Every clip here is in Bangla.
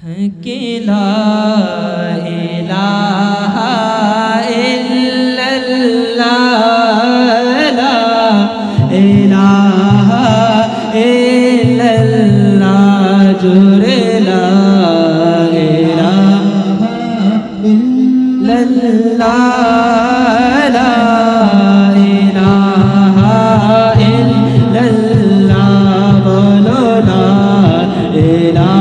कि ला इलाहा इल्लल्लाह ला इलाहा इल्लल्लाह जुरे ला इलाहा इल्लल्लाह ला इलाहा इल्लल्लाह बोलो ला इलाहा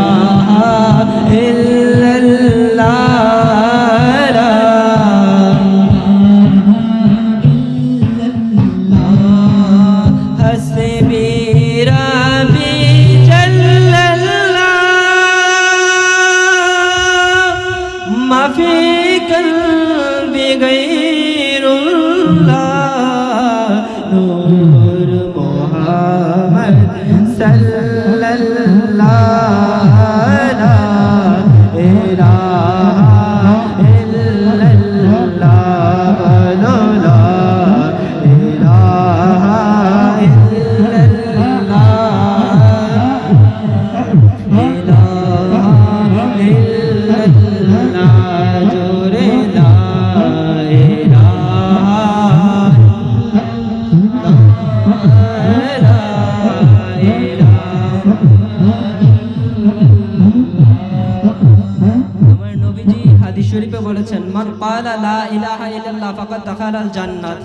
মান ক্বালা লা ইলাহা ইল্লাল্লাহ ফাকাদ দাখালাল জান্নাত।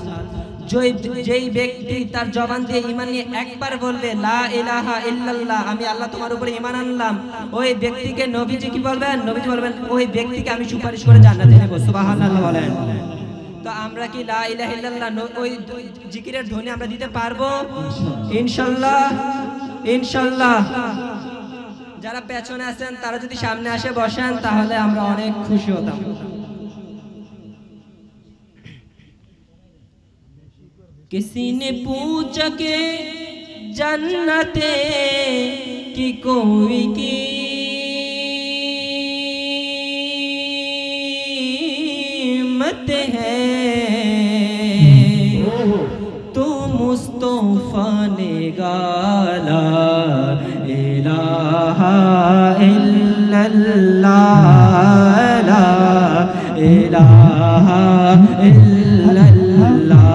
যেই ব্যক্তি তার জবান দিয়ে ঈমান নিয়ে একবার বলবে লা ইলাহা ইল্লাল্লাহ, আমি আল্লাহ তোমার উপরে ঈমান আনলাম, ওই ব্যক্তিকে নবীজি কি বলবেন? নবীজি বলবেন ওই ব্যক্তিকে আমি সুপারিশ করে জান্নাতে নেব। সুবহানাল্লাহ বলেন। তো আমরা কি লা ইলাহা ইল্লাল্লাহ ওই জিকিরের ধ্বনি আমরা দিতে পারবো? ইনশাআল্লাহ ইনশাআল্লাহ। যারা পেছনে আছেন তারা যদি সামনে আসে বসেন তাহলে আমরা অনেক খুশি হতাম। किसी ने पूछा के जन्नते की कोई कीमत है, तो मुस्तफा ने गाला इलाहा इल्लल्लाह ला इलाहा इल्लल्लाह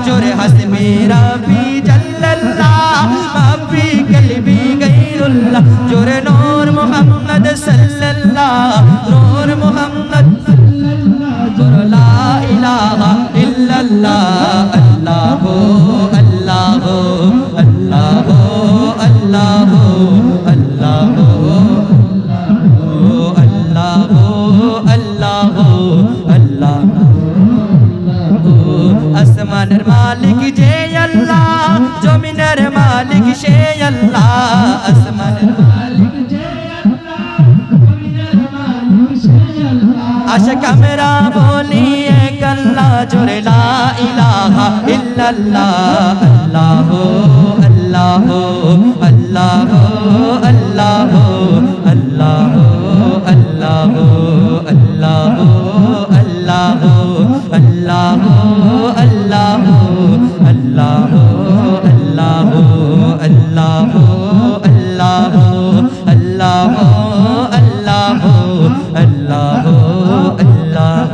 जोरे हस्बी रब्बी जल्लल्लाह माफी कल्बी गैरुल्लाह जोरे नूर मोहम्मद सल्लल्लाह नूर मोहम्मद सल्लल्लाह जोरे ला इलाहा इल्लल्लाह अल्लाह अल्लाह अल्लाह अल्लाह अल्लाह अल्लाह अल्लाह अल्लाह আসমানের মালিক যে আল্লাহ জমিনের মালিক সে আল্লাহ আসমানের মালিক যে আল্লাহ জমিনের মালিক সে আল্লাহ আশিক আমরা বলি এক আল্লাহ জোরে লা ইলাহা ইল্লাল্লাহ আল্লাহ আল্লাহ আল্লাহ আল্লাহ আল্লাহ আল্লাহ আল্লাহ আল্লাহ अल्लाह अल्लाह अल्लाह अल्लाह अल्लाह अल्लाह अल्लाह अल्लाह अल्लाह अल्लाह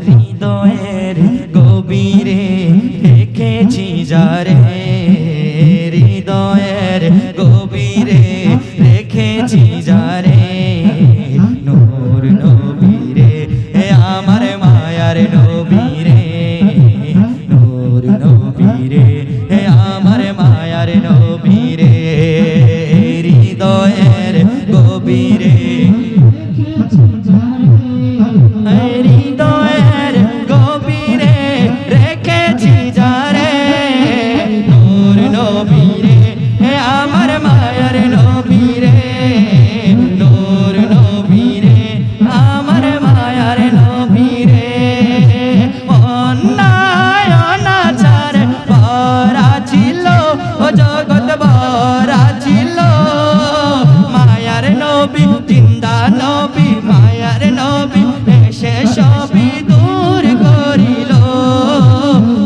हृदয়ের গভীরে রেখেছি যারে হৃদয়ের গভীরে রেখেছি যারে নূর নবীরে আমার মায়ার নবীরে নূর নবীরে আমার মায়ার নবীরে হৃদয়ের গভীরে হৃদয়ের গভীরে রেখেছি যারে নূর নবীরে আমার মায়ার নবীরে নূর নবীরে আমার মায়ার নবীরে অন্যায় অনাচার ভরা ছিল ও জগৎ ভরা ছিল মায়ার নবী জিন্দা নবী মায়ার নবী এসে সবই দূর করিল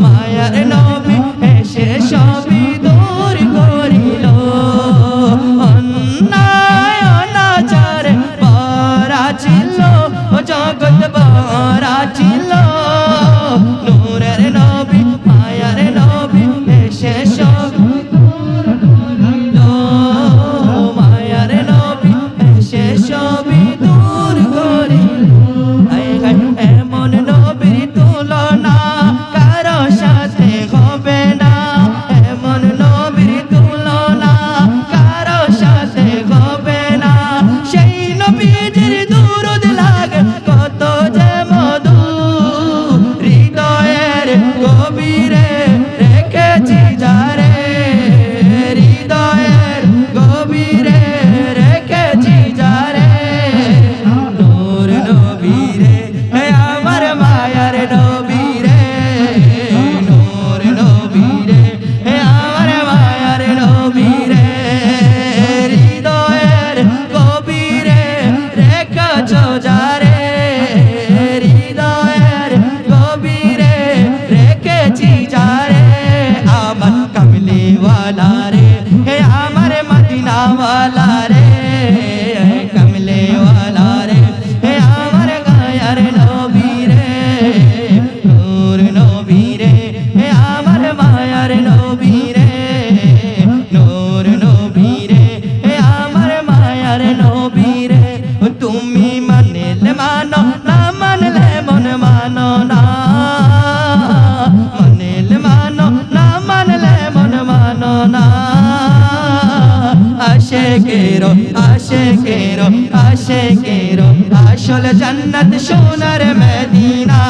মায়ার নবী এসে সবই দূর করিল অন্যায় অনাচার ভরা ছিল ও জগৎ ভরা ছিল নূরের নবী মায়ার নবী এসে সবই দূর করিল মায়ার নবী এসে সবই দূর করিল এমন নবীর তুলনা কারো সাথে হবে না এমন নবীর তুলনা কারো সাথে হবে না সেই নবীজির দুরূদ লাগে কত যে মধু হৃদয়ের গভীরে রেখেছি যারে হৃদয়ের গভীরে রেখেছি যারে নূর নবীরে আমার মায়ার নবীরে নূর নবীরে আমার মায়ার নবীরে হৃদয়ের গভীরে রেখেছ যারে হৃদয়ের গভীরে রেখেছি যারে আমার কমলিওয়ালা রে আমার মদিনাওয়ালা রে কমলিওয়ালা রে আমার গায়ার নবীরে নূর নবীরে আমার মায়ার নবীরে নূর নবীরে আমার মায়ার নবীরে তুমি মানলে মানো না মানলে মন মানো না মানলে মানো না মানলে মন মানো না আশেকেরো আশেকেরো আশেকেরো আসল জান্নাত সোনার মদিনা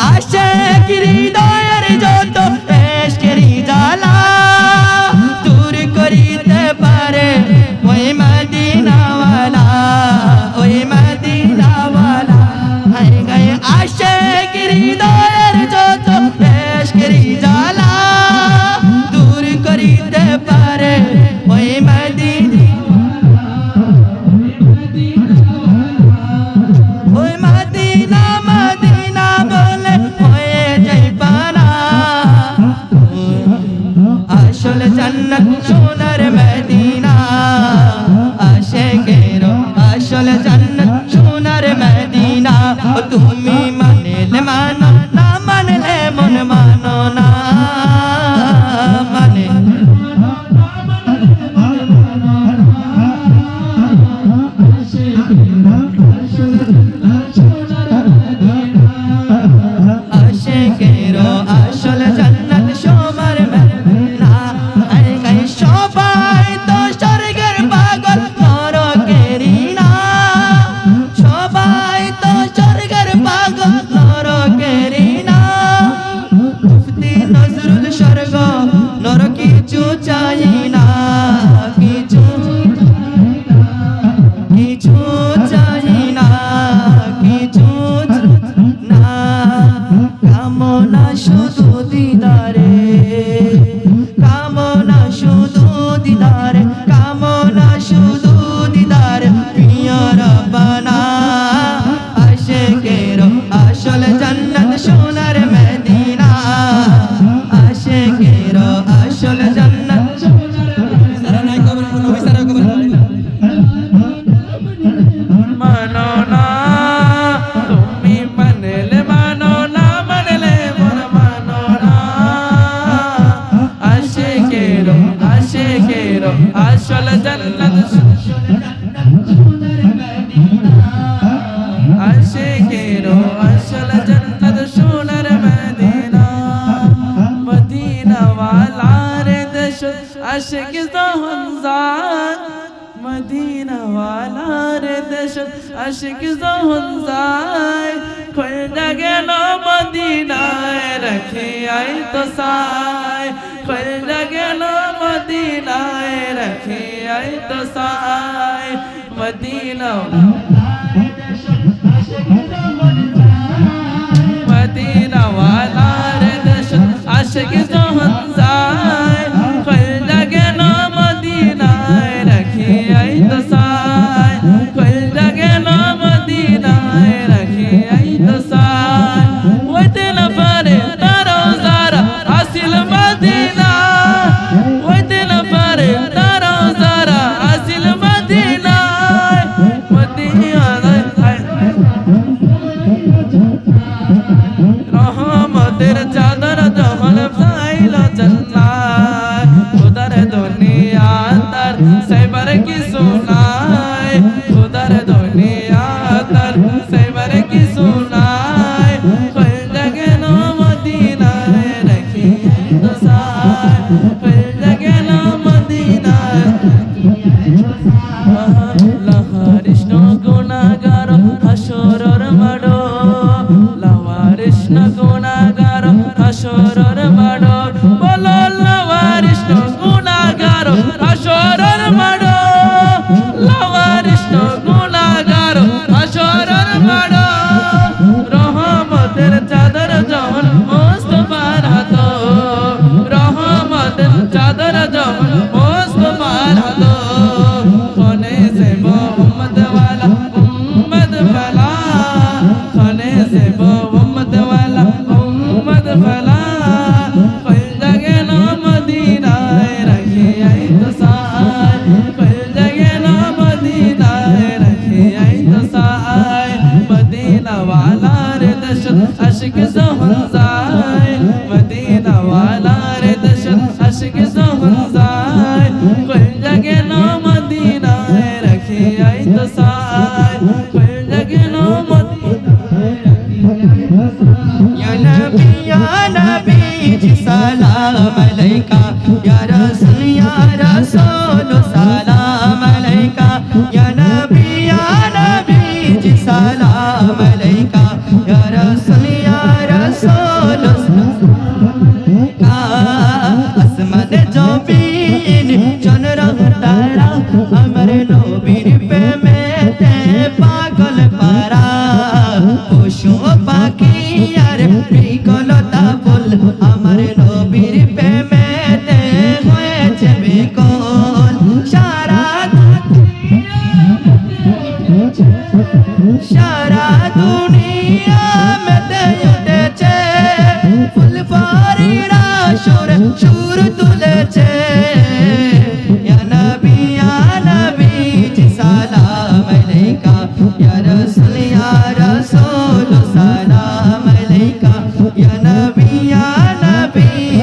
আশেক হৃদয়ের যত এশকেরি জ্বালা দূর করিতে পারে ওই মদিনাওয়ালা ওই মদিনাওয়ালা হায় গায়ে আশেক হৃদয়ের যত এশকেরি জ্বালা দূর করিতে পারে ওই মদিনা আশিক যখন যায় মদিনা ওয়ালার দেশ আশিক যখন যায় খোঁজা গেল মদিনায় রেখে আই তো সায় খোঁজা গেল মদিনায় রেখে আই তো সায় মদিনা মদিনা ওয়ালার দেশ আশিক যখন যায় খোঁজা গেল মদিনায় রেখে আই তো সায় খোঁজা গেল মদিনায় রেখে আই তো সায় ওই দিন পরে তারাও যারা আসিল মদিনা ওই দিন পরে তারাও যারা আসিল মদিনায় মদিনায় রহমতের চাদর যখন ফাইল জান্নাত খুদার দুনিয়া তার সাইবার কি শোনায় খুদার দুনিয়া তার সাইবার কি শোনায় খোঁজা গেল মদিনায় রেখে তো সায় খোঁজা গেল মদিনায় লাহারিষ্ণ গুনাহগার হাসরের মাড়ো লাহারিষ্ণ গুনাহগার হাসরের মাড়ো বলো লাহারিষ্ণ গুনাহগার হাসরের মাড়ো লাহারিষ্ণ গুনাহগার হাসরের মাড়ো রহমতের চাদর যখন মুস্তাফার হাত রহমতের চাদর যখন মুস্তাফার হাত খানে সে মোহাম্মদ ওয়ালা উম্মত ফলা খানে সে মোহাম্মদ ওয়ালা উম্মত ফলা খোঁজা গেল মদিনায় রেখে আই তো সায় খোঁজা গেল মদিনায় রেখে আই তো সায় মদিনা ওয়ালার দেশ আশিক যখন যায় মদিনা ওয়ালার দেশ আশিক যখন যায় খোঁজা গেল মদিনায় রেখে আই তো সায় খোঁজা গেল মদিনায় या नबी जी सलाम अलैका या रसूल सलाम अलैका या नबी जी सलाम अलैका या रसूल আসমান জমিন চন্দ্র তারা আমার নবীর প্রেমেতে পাগল পারা পশু পাখি আর বিকলতা বল আমার নবীর প্রেমেতে হয়েছে বিকল সারা দুনিয়া মেতে উঠেছে ফুল ফরিরা সুর তুলেছে ইয়া নবী জি সালাম আলাইকা ইয়া রাসূল সালাম আলাইকা ইয়া নবী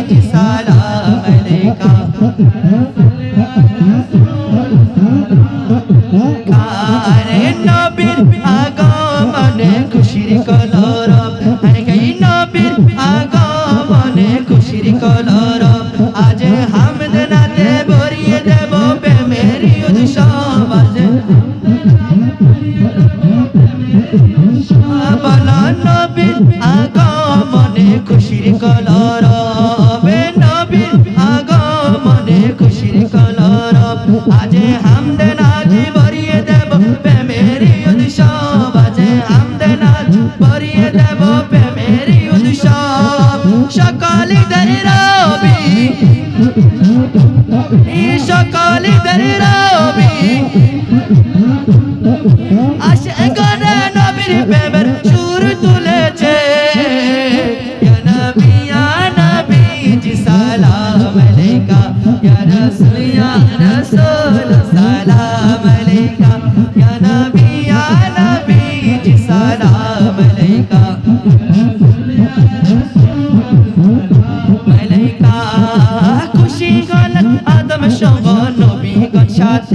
জি সালাম আলাইকা কারে নবীর আগমনে খুশির কলরব আরে গাই নবীর আগমনে খুশির কলরব আজ হামদ নাতে ভরিয়ে দেব প্রেমেরি উৎসব আজ বলা নবীর আগমনে খুশির কলরব নবীর আগমনে খুশির কলরব আজ হামদ নাজ ভরিয়ে দেব প্রেমেরি উৎসব আজ হামদ নাজ ভরিয়ে দেব প্রেমেরি উৎসব সকালীদের রবি সকালীদের রবি আসে গনে নবীর প্রেমের সুর তুলেছে ইয়া নবী জি সালাম আলাইকা ইয়া রাসূল সালাম আলাইকা ইয়া নবী জি সালাম আলাইকা মালাইকা খুশি গল আদম সহ নবী গণ সাথে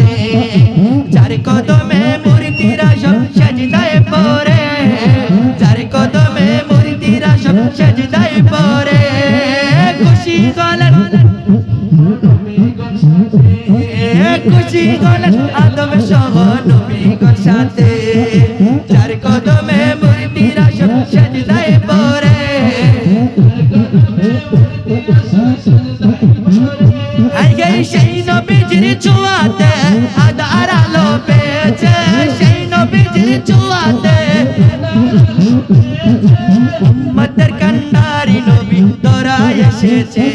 খুশি হলেন আদম সহ নবীগণ সাথে যার কদমে মুরিদিরা সব সেজদায় পড়ে সেই নবীজির ছোঁয়াতে আধার আলো পেয়েছে সেই নবীজির ছোঁয়াতে উম্মতের কান্ডারি নবী দরায় এসেছে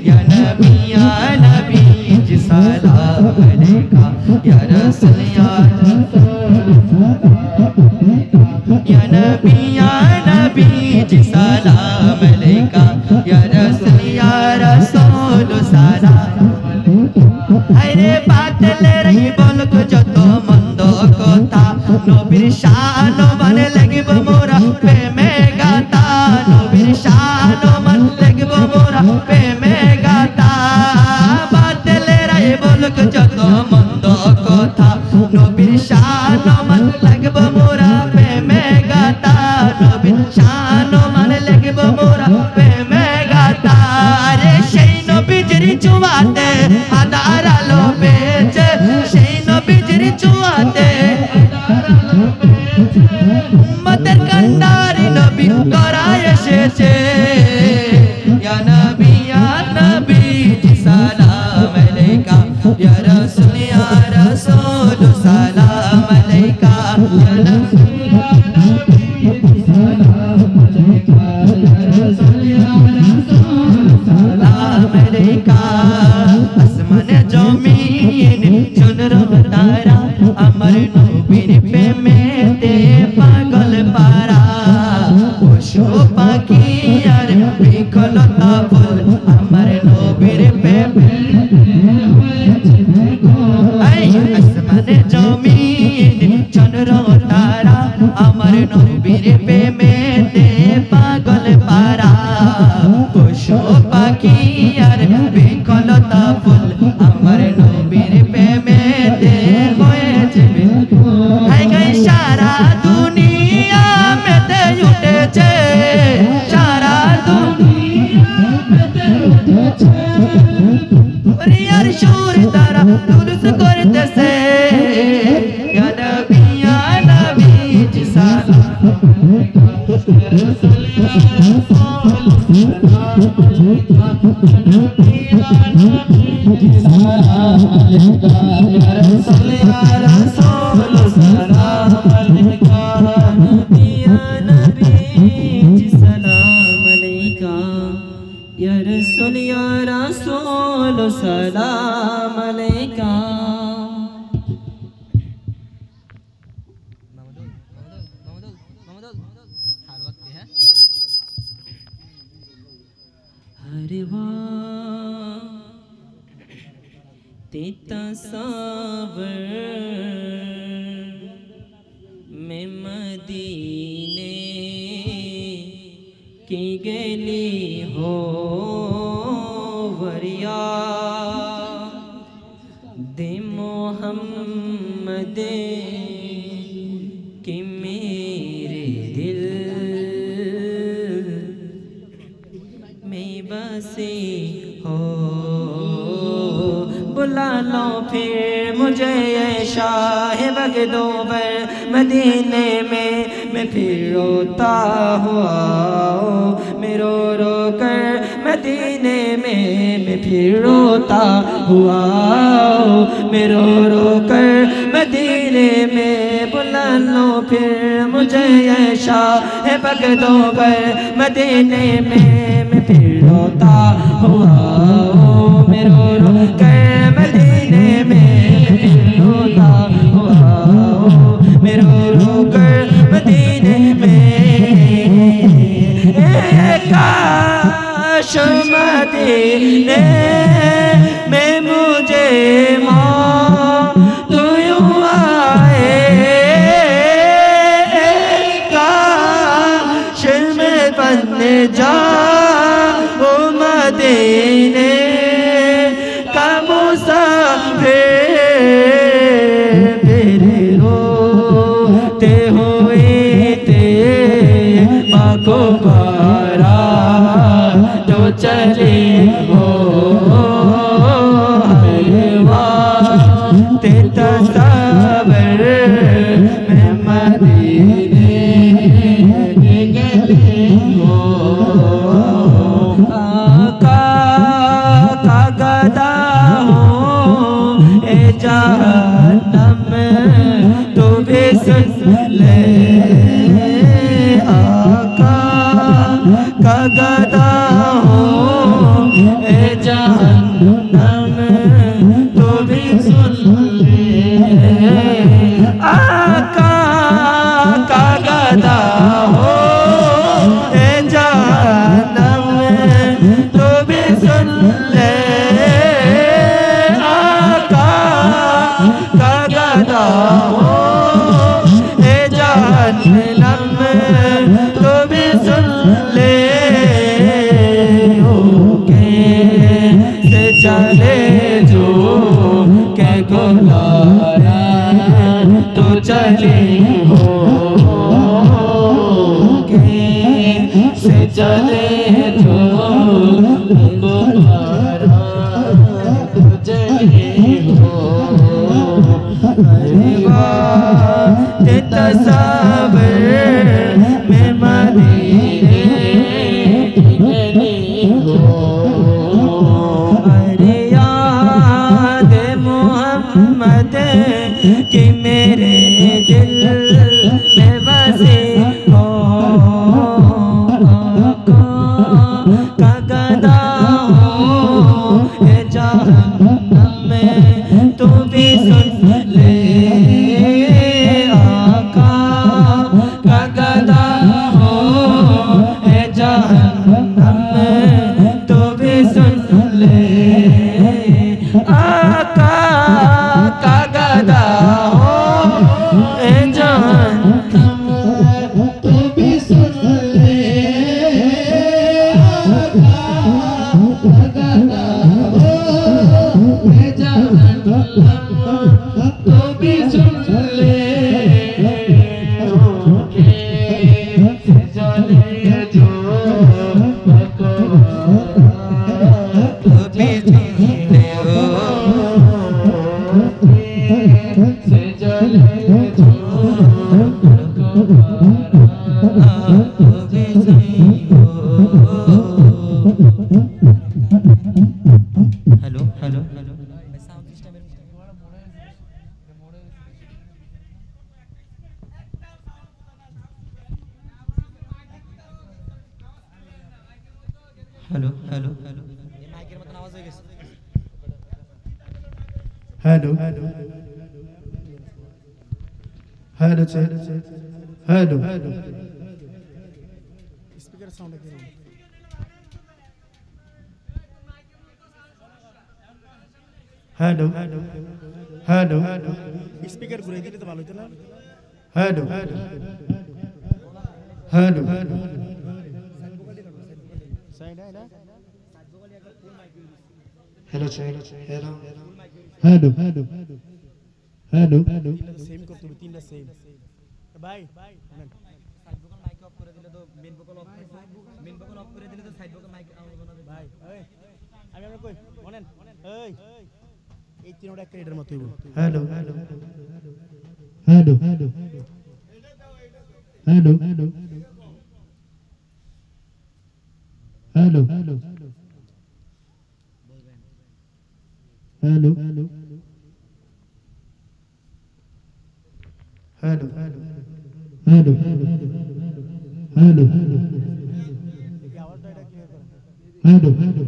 ইয়া নবী জি সালাম আলাইকা ইয়া রাসূল ইয়া নবী জি সালাম আলাইকা ইয়া রাসূল সালাম হায়রে বাদলের এই বলক যত মন্দ কথা নবীর শান মানে লাগব মোরা প্রেমে গাতা নবীর শান মানে লাগব মোরা প্রেমে গাতা বাদলের এই বলক যত মন্দ কথা নবীর শান মানে লাগব মোরা প্রেমে গাতা নবীর শান মানে লাগব মোরা প্রেমে গাতা রে সেই নবীজির ছোঁয়াতে আধার আলো পেয়েছে সেই নবীজির ছোঁয়াতে উম্মতের কান্ডারি নবী দরায় এসেছে ইয়া নবী জি সালাম আলাইকা ইয়া রাসূল সালাম আলাইকা ইয়া আসমানে জমিন চন্দ্র তারা আমার নবীর প্রেমেতে পাগল পারা পশু পাখি আর বিকলতা ফুল আমার নবীর প্রেমে আসমানে জমিন চন্দ্র তারা আমার নবীর প্রেমেতে পাগল পারা পশু পাখি আর বিকলতা ফুল আমার নবীর প্রেমেতে হয়েছে সারা দুনিয়া মেতে উঠেছে সারা দুনিয়ার সুর তারা তুলস করতেছে ইয়া নবী জি সালাম Ya Rasul salam alaika हरे वाह तेता सावर में मदीने की गली हो वरिया दे मोहम्मद कि मेरे दिल में बसे हो बुला लो फिर मुझे ये शाह बगदोबर मदीने में मैं फिर रोता हुआ मैं रो रो कर मदीने में मैं फिर रोता हुआ मैं रो रो कर मदीने में बुला लो फिर मुझे ये शाह बगदोबर मदीने में मैं फिर रोता हुआ मैं रो रो कर मदीने में मैं फिर रोता हुआ मैं रो रो कर मदीने में काश मदीने में मुझे मौत यूं आए काश मैं बन जाऊं मदीने का मुसाफिर फिर रोते हुए तेरा को पारा तो चले हो हरवा आका का गदा हूँ ए जहन्नम तो भी सुन ले आका का गदा हो ए जहन्नम तो भी सुन ले आका का गदा हो ए जहन्नम तो भी सुन ले से चले जो के गुलाया तो चले हो से चले जो गुलाया तो चले हो तस्वीर में मदीने अरे याद मोहम्मद कि मेरे दिल में बसे हो का गदा हो ए जहन्नम में तू भी सुन ले आका का गदा हो ए जहन्नम में तू भी सुन ले आका का गदा हो ए जहन्नम तू भी सुन ले आका का गदा हो ए जहन्नम तो भी सुन ले चले जो तो भी सुन ले से चले जो तो भी hello hello hello hello hello hello माइकेर মতন आवाज হয়ে গেছে hello hello check hello speaker sound কি हेलो हेलो স্পিকার ঘুরে দিলে তো ভালো হতো না हेलो हेलो সাইড আয় না hello check hello hello hello hello same করতে হবে তিনটা সেম ভাই সাইড ভোকাল মাইক অফ করে দিলে তো main vocal of main vocal of করে দিলে তো সাইড ভোকাল মাইক আউট হবে ভাই এই আমি আমরা কই বলেন এই এই তিনটা একটা এটার মত হইব hello hello hello hello hello hello hello hello hello hello hello hello hello এই আওয়াজটা এটা ক্লিয়ার করো hello hello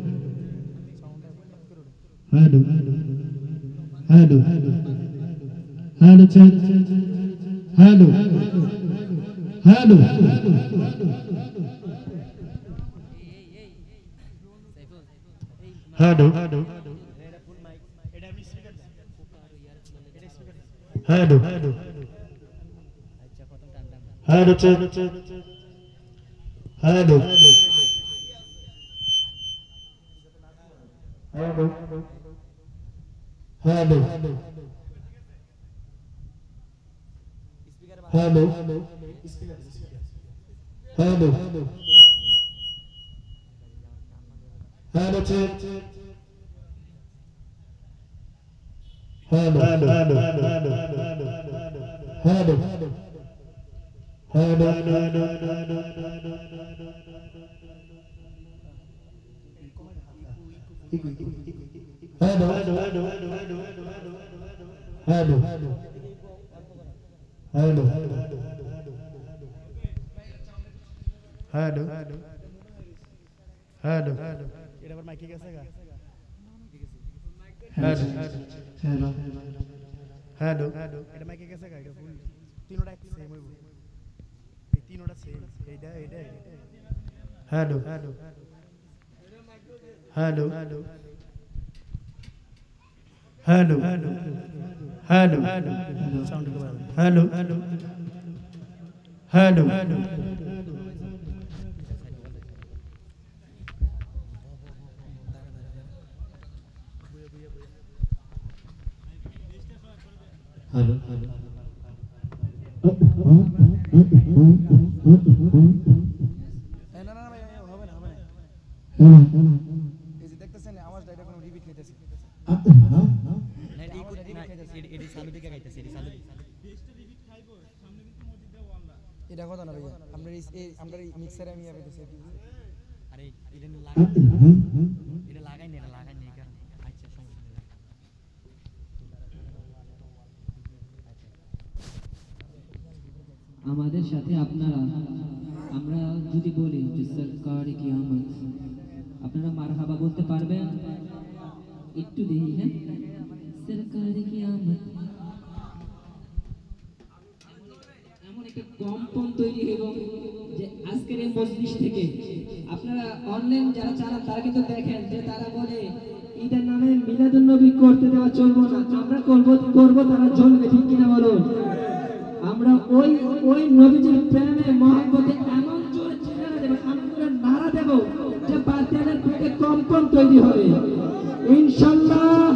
hello hello hello check hello hello hello এটা ফুল মাইক এটা আমি স্পিকার এটা স্পিকার हेलो আচ্ছা প্রথম টান টান hello check hello hello hello hello hello hello check hello hello hello hello hello hello hello hello hello hello এটা আবার মাইকে গেছে গা हेलो हेलो हेलो এটা মাইকে গেছে গা এটা ফুল তিনটা সেম হইব এই তিনটা সেম এইটা hello hello hello hello hello sound को हेलो हेलो हेलो हेलो না না ভাই হবে না এই যে দেখতেছেন আওয়াজটা এটা কোনো রিপিট হইতেছে না এই কোন রিপিট হইতেছে এডি চালু দিকে গাইতেছে এডি চালু বেস্টটা রিপিট খাইবো সামনে কিন্তু মসজিদ দেওয়া আল্লাহ এটা কথা না ভাইয়া আমরা এই মিক্সারে আমি আইতেছে আরে এটা লাগাই না কারণ আচ্ছা সমস্যা নেই আমাদের সাথে আপনারা আমরা যদি বলি যে সরকারি কিয়ামত আপনারা মারহাবা বলতে পারবেন একটু দেখি হ্যাঁ সরকারি কিয়ামত এমন একটা কম্পন তৈরি হলো যে আজকের এই মজলিস থেকে আপনারা অনলাইন যারা চালান তারা কিন্তু দেখেন যে তারা বলে ঈদের নামে মিলাদুন নবী করতে দেওয়া চলবে না আমরা করব তারা জ্বলবে ঠিক কিনা বলুন আমরা ওই নবীজির প্রেমে মহব্বতে এমন জোরে চিৎকার দেব এমন করে নারা দেব যে বাতিলের পেটে কম্পন তৈরি হবে ইনশাআল্লাহ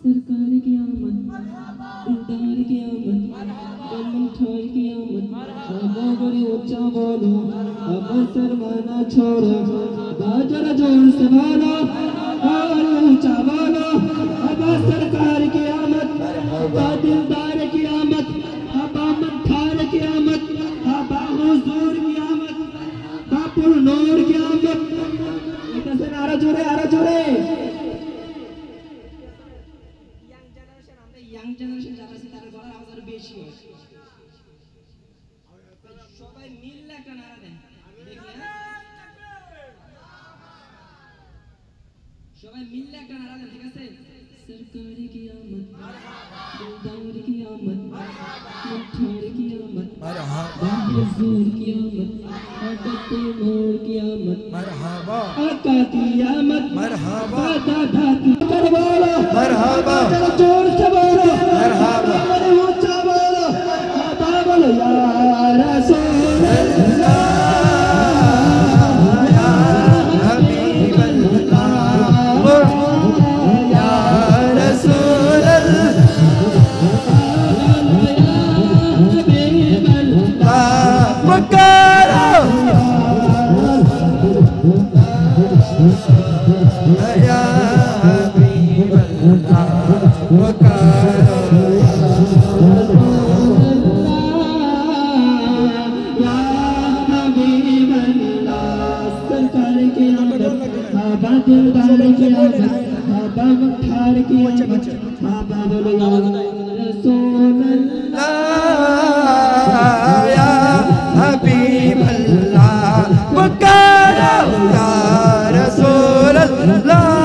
সরকারি কিয়ামত দিলদার কিয়ামত কলম ঠাই কিয়ামত আবাবরে উচ্চা বলো আবসর মানা छोड़ो बाजर जोर से बोलो और ऊंचा बोलो अब सरकार कियामत दिलदार कियामत अबामत ठार कियामत अबा हुजूर कियामत बापुर नूर कियामत এটা से আরো জোরে ইয়াং জেনারেশন যারা আছে তাদের গলার আওয়াজ আরো বেশি হয় সবাই মিলে একটা নারা দেন দেখলে সবাই মিলে একটা নারা দেন ঠিক আছে सरकारी कियामत दिलदार कियामत मुठार कियामत मरहबा हुजूर कियामत आकत नूर कियामत मरहबा आका कियामत मरहबा दादा कर बोलो मरहबा जोर से बोलो मरहबा ऊंचा बोलो बाबा बोलो या रसूल अल्लाह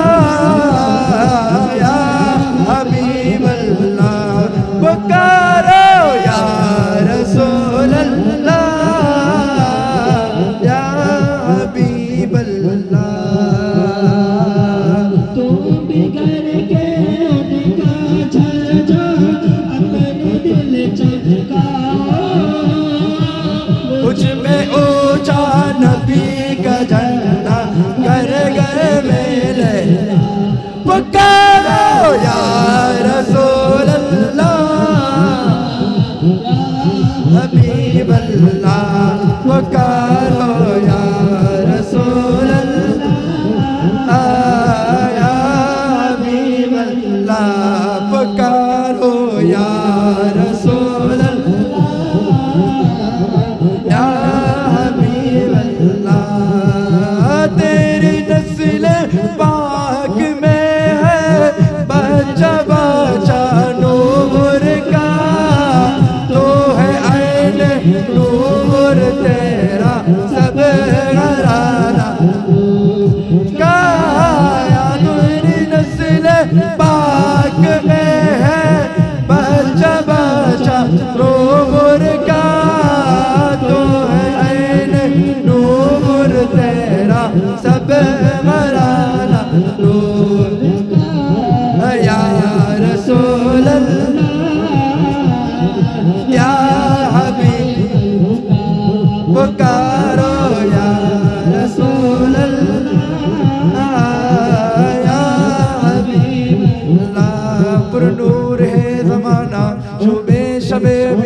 नूर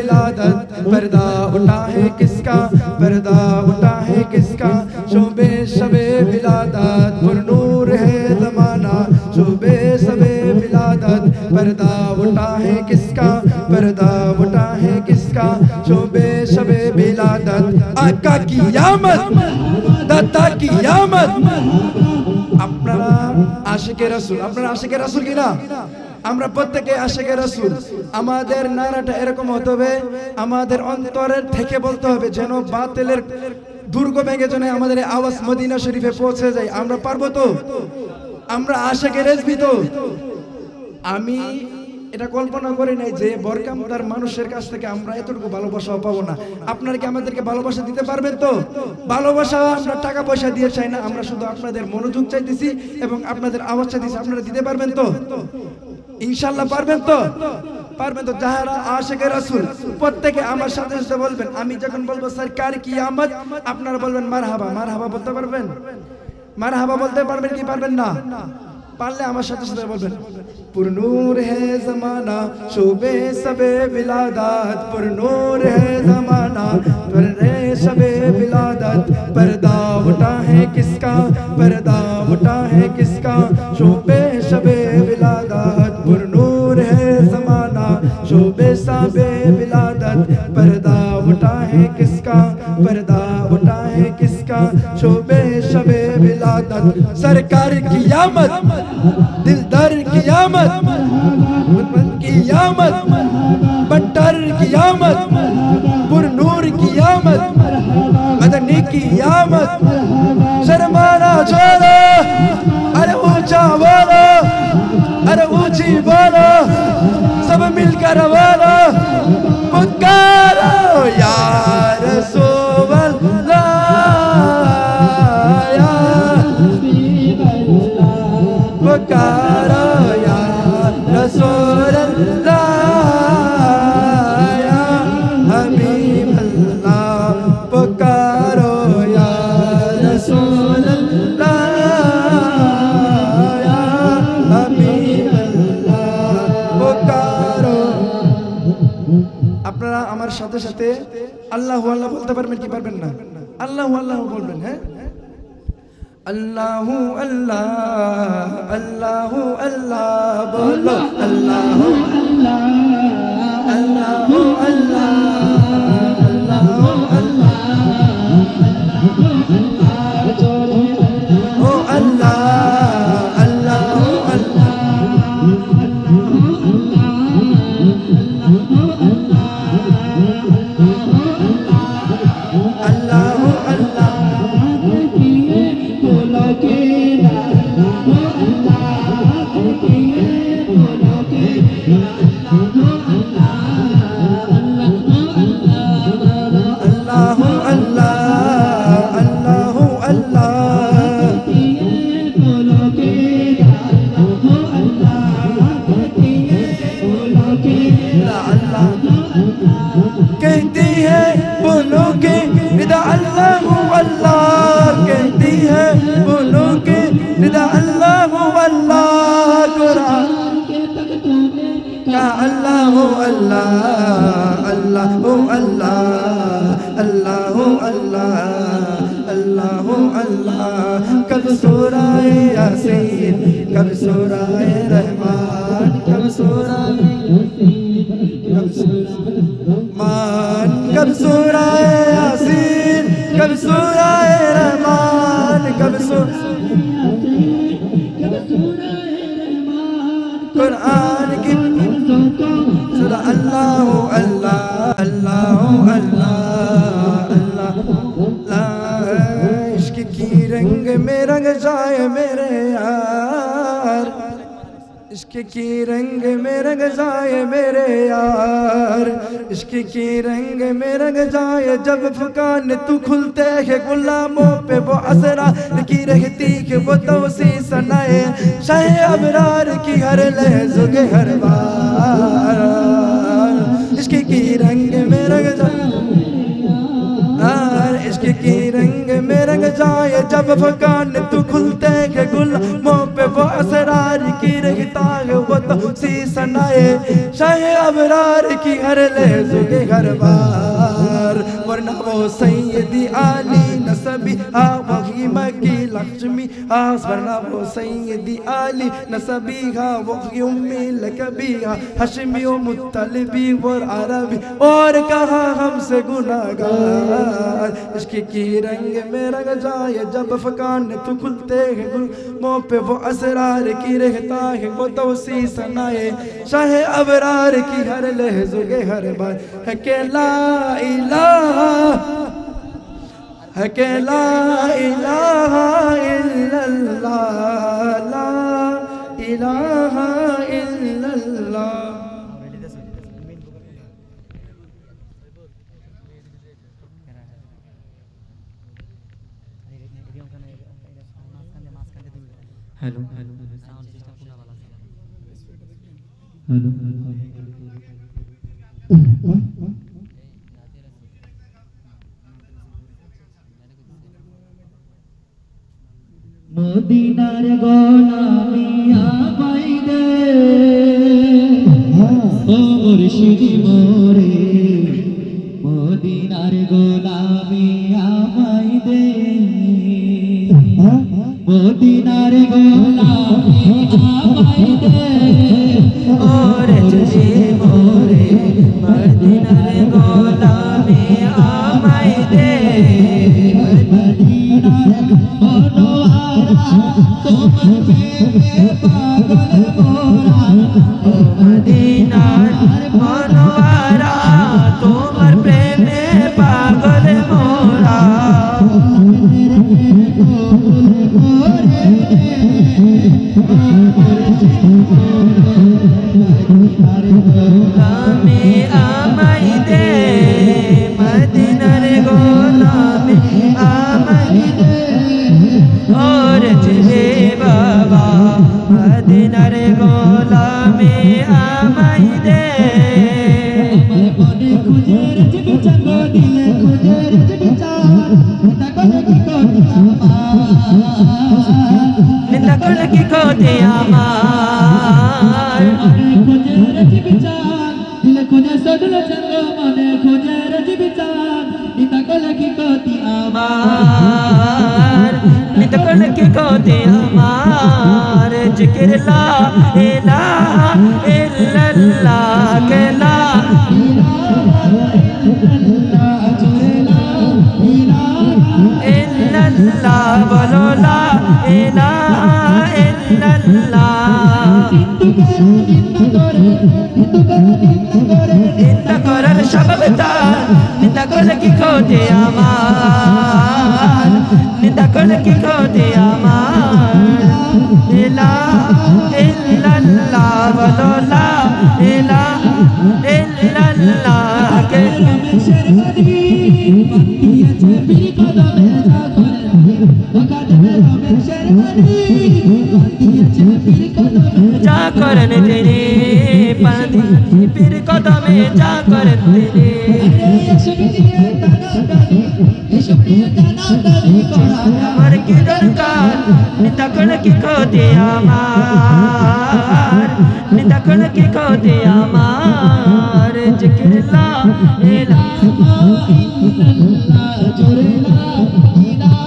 विलादत पर्दा उठा है किसका, पर्दा उठा है किसका, शोबे शबे विलादत पुरनूर है ज़माना, शोबे शबे विलादत पर्दा उठा है किसका, पर्दा उठा है किसका, शोबे शबे विलादत आका की आमद, दाता की आमद। আপনারা আশিকে রাসূল, আপনারা আশিকে রাসূল কিনা? আমরা প্রত্যেকে আশিকে রাসূল। আমাদের নারাটা এরকম হতে হবে, আমাদের অন্তরের থেকে বলতে হবে, যেন বাতিলের দুর্গ ভেঙে যেন আমাদের আওয়াজ মদিনা শরীফে পৌঁছে যায়। আমরা পারবো তো? আমরা আশিকে রাসূল তো? আমি এটা কল্পনা করি নাই যে বরকামদার মানুষের কাছ থেকে আমরা এতটুকু ভালোবাসা পাবো না। আপনারা কি আমাদেরকে ভালোবাসা দিতে পারবেন তো? ভালোবাসা আমরা টাকা পয়সা দিয়ে চাই না, আমরা শুধু আপনাদের মনোযোগ চাইতেছি এবং আপনাদের আওয়াজ চাইতেছি। আপনারা দিতে পারবেন তো? ইনশাআল্লাহ পারবেন তো? পারবেন তো? যারা আশিকে রাসূল প্রত্যেকে আমার সাথে সাথে বলবেন, আমি যখন বলবো সরকার কি আমদ, আপনারা বলবেন মারহাবা। মারহাবা বলতে পারবেন? মারহাবা বলতে পারবেন কি পারবেন না? পারলে আমার সাথে সাথে বলবেন, পুরনূর হে জমানা শোবে সবে বিলাদাত, পুরনূর হে জমানা রে সবে বিলাদাত पर्दा उठा है किसका, पर्दा उठा है किसका, शोबे शबे विलादत पुरनूर है ज़माना, शोबे शबे विलादत पर्दा उठा है किसका, पर्दा उठा है किसका, शोबे शबे विलादत सरकार की आमद, दिलदार की आमद, की आमद, बट्टर की आमद, पुरनूर की आमद, मदनी की आमद। शर्माना छोड़ो, अरे ऊंचा बोलो, अरे ऊंची बोलो, सब मिलकर बोलो, पुकारो या रसूल अल्लाह, या पुकारो या रसूल अल्लाह, या हबीब अल्लाह, पुकारो या रसूल अल्लाह, या हबीब अल्लाह, पुकारो। আপনারা আমার সাথে সাথে আল্লাহু আল্লাহ বলতে পারবেন কি পারবেন না? আল্লাহু আল্লাহ বলবেন। হ্যাঁ, अल्लाहु अल्लाह, अल्लाहु अल्लाह बोलो, अल्लाहु अल्लाह, अल्लाहु अल्लाह, अल्लाहु अल्लाह, ओ अल्लाह, अल्लाहु अल्लाह, अल्लाहु अल्लाह। कहती है बोलो के निदा अल्लाहु अल्लाह, कहती है बोलो के निदा अल्लाहु अल्लाह, कुरान का अल्लाहु अल्लाह, अल्लाहु अल्लाह, अल्लाहु अल्लाह, अल्लाहु अल्लाह। कब सूरह यासीन, कब सूरह रहमान, कब सूरह मान, कब सूरह यासीन, कब सूरह रहमान, कब सूरह कुरान की सूरह अल्लाहु अल्लाह, अल्लाहु अल्लाह, अल्लाह। इश्क की रंग में रंग जाए मेरे यार, इश्क की रंग में रंग जाए मेरे यार, इश्क की रंग में रंग जाए जब फुकान तू खुलते है गुलामों पे वो असरा की रहती है वो तौसी सनाए शाह अबरार की हर लहज़े हर बार, इश्क की रंग में रंग जाए, इश्क की रंग में रंग जाए जब फुकान तू खुलते है गुलामों पे वो वो असरार की रहता है वो तो सी सनाए शाह अबरार की हर लहज़ो के हर बार वरना वो सैयदी आली नसबी वही मकी लक्ष्मी वरना वो सैयदी आली नसबी वही उम्मी लकबी हशमी व मुत्तलिबी और अरबी और कहा हमसे गुनाहगार इश्क की रंग में रंग जाए जब फकान तू खुलते हैं मुँह पे वो असरार की रहता है वो तौसी सनाए शाह अबरार की हर लहज़ो के हर बार है के ला इलाहा है के ला इलाहा इल्लल्लाह ला इलाहा इल्लल्लाह हेलो মদিনার গোলামি আমায় দে ও মুর্শিদ মোরে মদিনার গোলামি আমায় দে মদিনার গোলামি আমায় দে और तुझे मोरे मदीनार गोलामी आमाई दे মদিনার মনোয়ারা তোমার প্রেমে পাগল মোরা ओ मदीनार मनवारा तुम्हार प्रेमे पागल मोरा गोलामी आमाई दे मदीनार गोलामी आमाई दे और तुझे बाबा मदीनार गोलामी आमाई दे মনে খুঁজে রেজে বিচার দিলে খুঁজে রেজে বিচার তাকলে কি করতে আমার निंदा कर की खोते आमार খুঁজে রেজে বিচার দিলে খুঁজে সদলে চন্দ্র মনে খুঁজে রেজে বিচার তাকলে কি করতে आमार निंदा कर की खोते आमार जिक्र ला इलाहा इल्लल्लाह के ला इल्लल्लाह बोलो ला इलाहा इल्लल्लाह निंदा कরার সবাব তার নিন্দা করলে কি ক্ষতি আমার নিন্দা করলে কি ক্ষতি আমার ইলাহা ইল্লাল্লাহ বলো লা ইলাহা ইল্লাল্লাহ কে जा करन तेरे पादी फिर कदमे जा करन तेरे আমার কি দরকার নিন্দা করলে কি ক্ষতি আমার নিন্দা করলে কি ক্ষতি আমার জিকির লা ইলাহা ইল্লাল্লাহ জোরে লা ইলাহা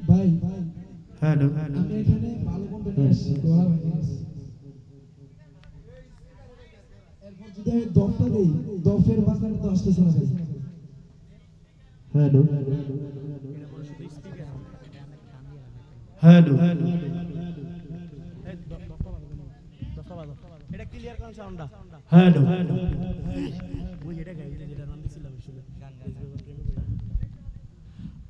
ভাই হ্যালো আমি এখানে ভালো কন্টেন্ট আসছি তোরা এরপর যদি আমি দফটা দেই দফের বাজারে তো আসতেছে না ভাই হ্যালো হ্যালো এটা ক্লিয়ার কোন সাউন্ডটা হ্যালো ওই এটা গাইছে যেটা নাম দিছিলাম আসলে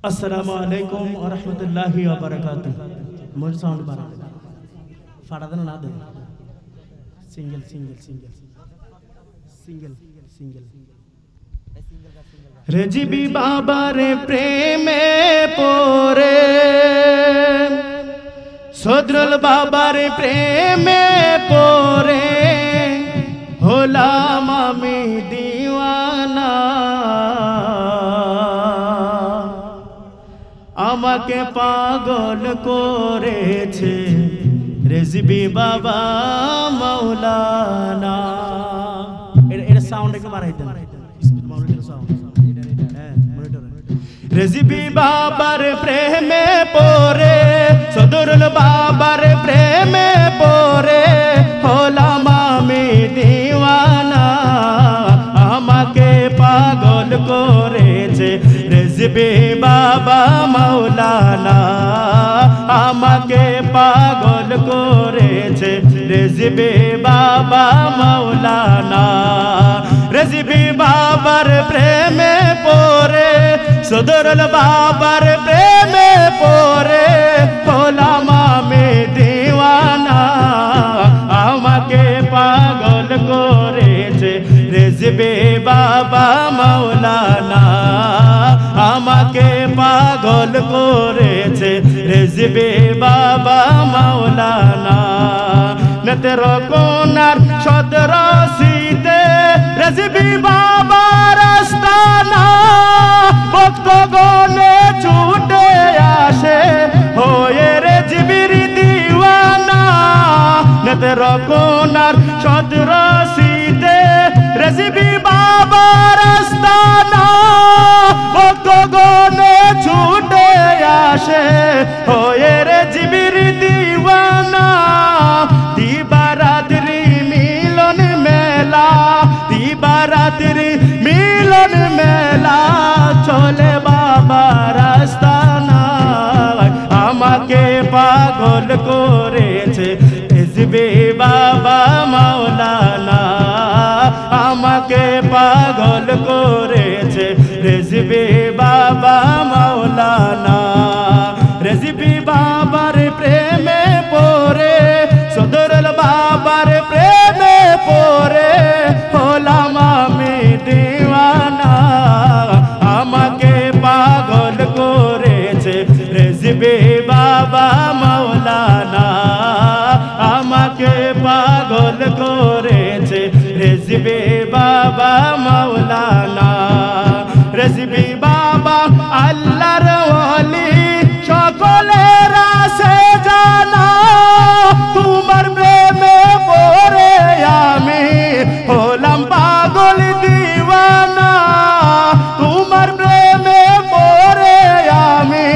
अस्सलामु अलैकुम व रहमतुल्लाहि व बरकातुहू मुझे साउंड बारा फाड़ा देना ना दे single single single single single रेजिबी बाबा रे प्रेमे पोरे সদরুল বাবার প্রেমে পড়ে হলাম আমি দিওয়ানা, আমাকে পাগল করেছে রেজবি বাবা মাওলানা। এর সাউন্ড একটু বাড়াই দেন, রেজবি বাবার প্রেমে পড়ে সদরুল বাবার প্রেমে পড়ে হলাম আমি দিওয়ানা, আমাকে পাগল করেছে রেজবি বাবা মাওলানা, আমাকে পাগল করেছে রেজবি বাবা মাওলানা। রেজবি বাবার প্রেমে পড়ে সদরুল বাবার প্রেমে পড়ে হলাম আমি দিওয়ানা, আমাকে পাগল করেছে রেজবি বাবা মাওলানা, আমাকে পাগল করেছে রেজবি বাবা মাওলানা। নেতের কোনার সদরসিতে রেজবি বাবার আস্তানা, ভক্তগণে ছুটে আসে হয়ে রেজবির দিওয়ানা। নেতের কোনার সদরসিতে রেজবি বাবার আস্তানা, ভক্তগণে ছুটে আসে হয়ে রেজবির দিওয়ানা। দিবারাত্রি মিলন মেলা, দিবারাত্রি মিলন মেলা চলে বাবার আস্তানা, আমাকে পাগল করেছে রেজবি বাবা মাওলানা, আমাকে পাগল করেছে রেজবি বাবা মাওলানা। রেজবি বাবার প্রেমে পড়ে সদরুল বাবার প্রেমে পড়ে হলাম আমি দিওয়ানা, আমাকে পাগল করেছে রেজবি বাবা মাওলানা, আমাকে পাগল করেছে রেজবি বাবা মাওলানা। রেজবি বাবা আল্লাহর ওয়ালি সকলের আছে জানা, তোমার প্রেমে পড়ে আমি হলাম পাগল দিওয়ানা, তোমার প্রেমে পড়ে আমি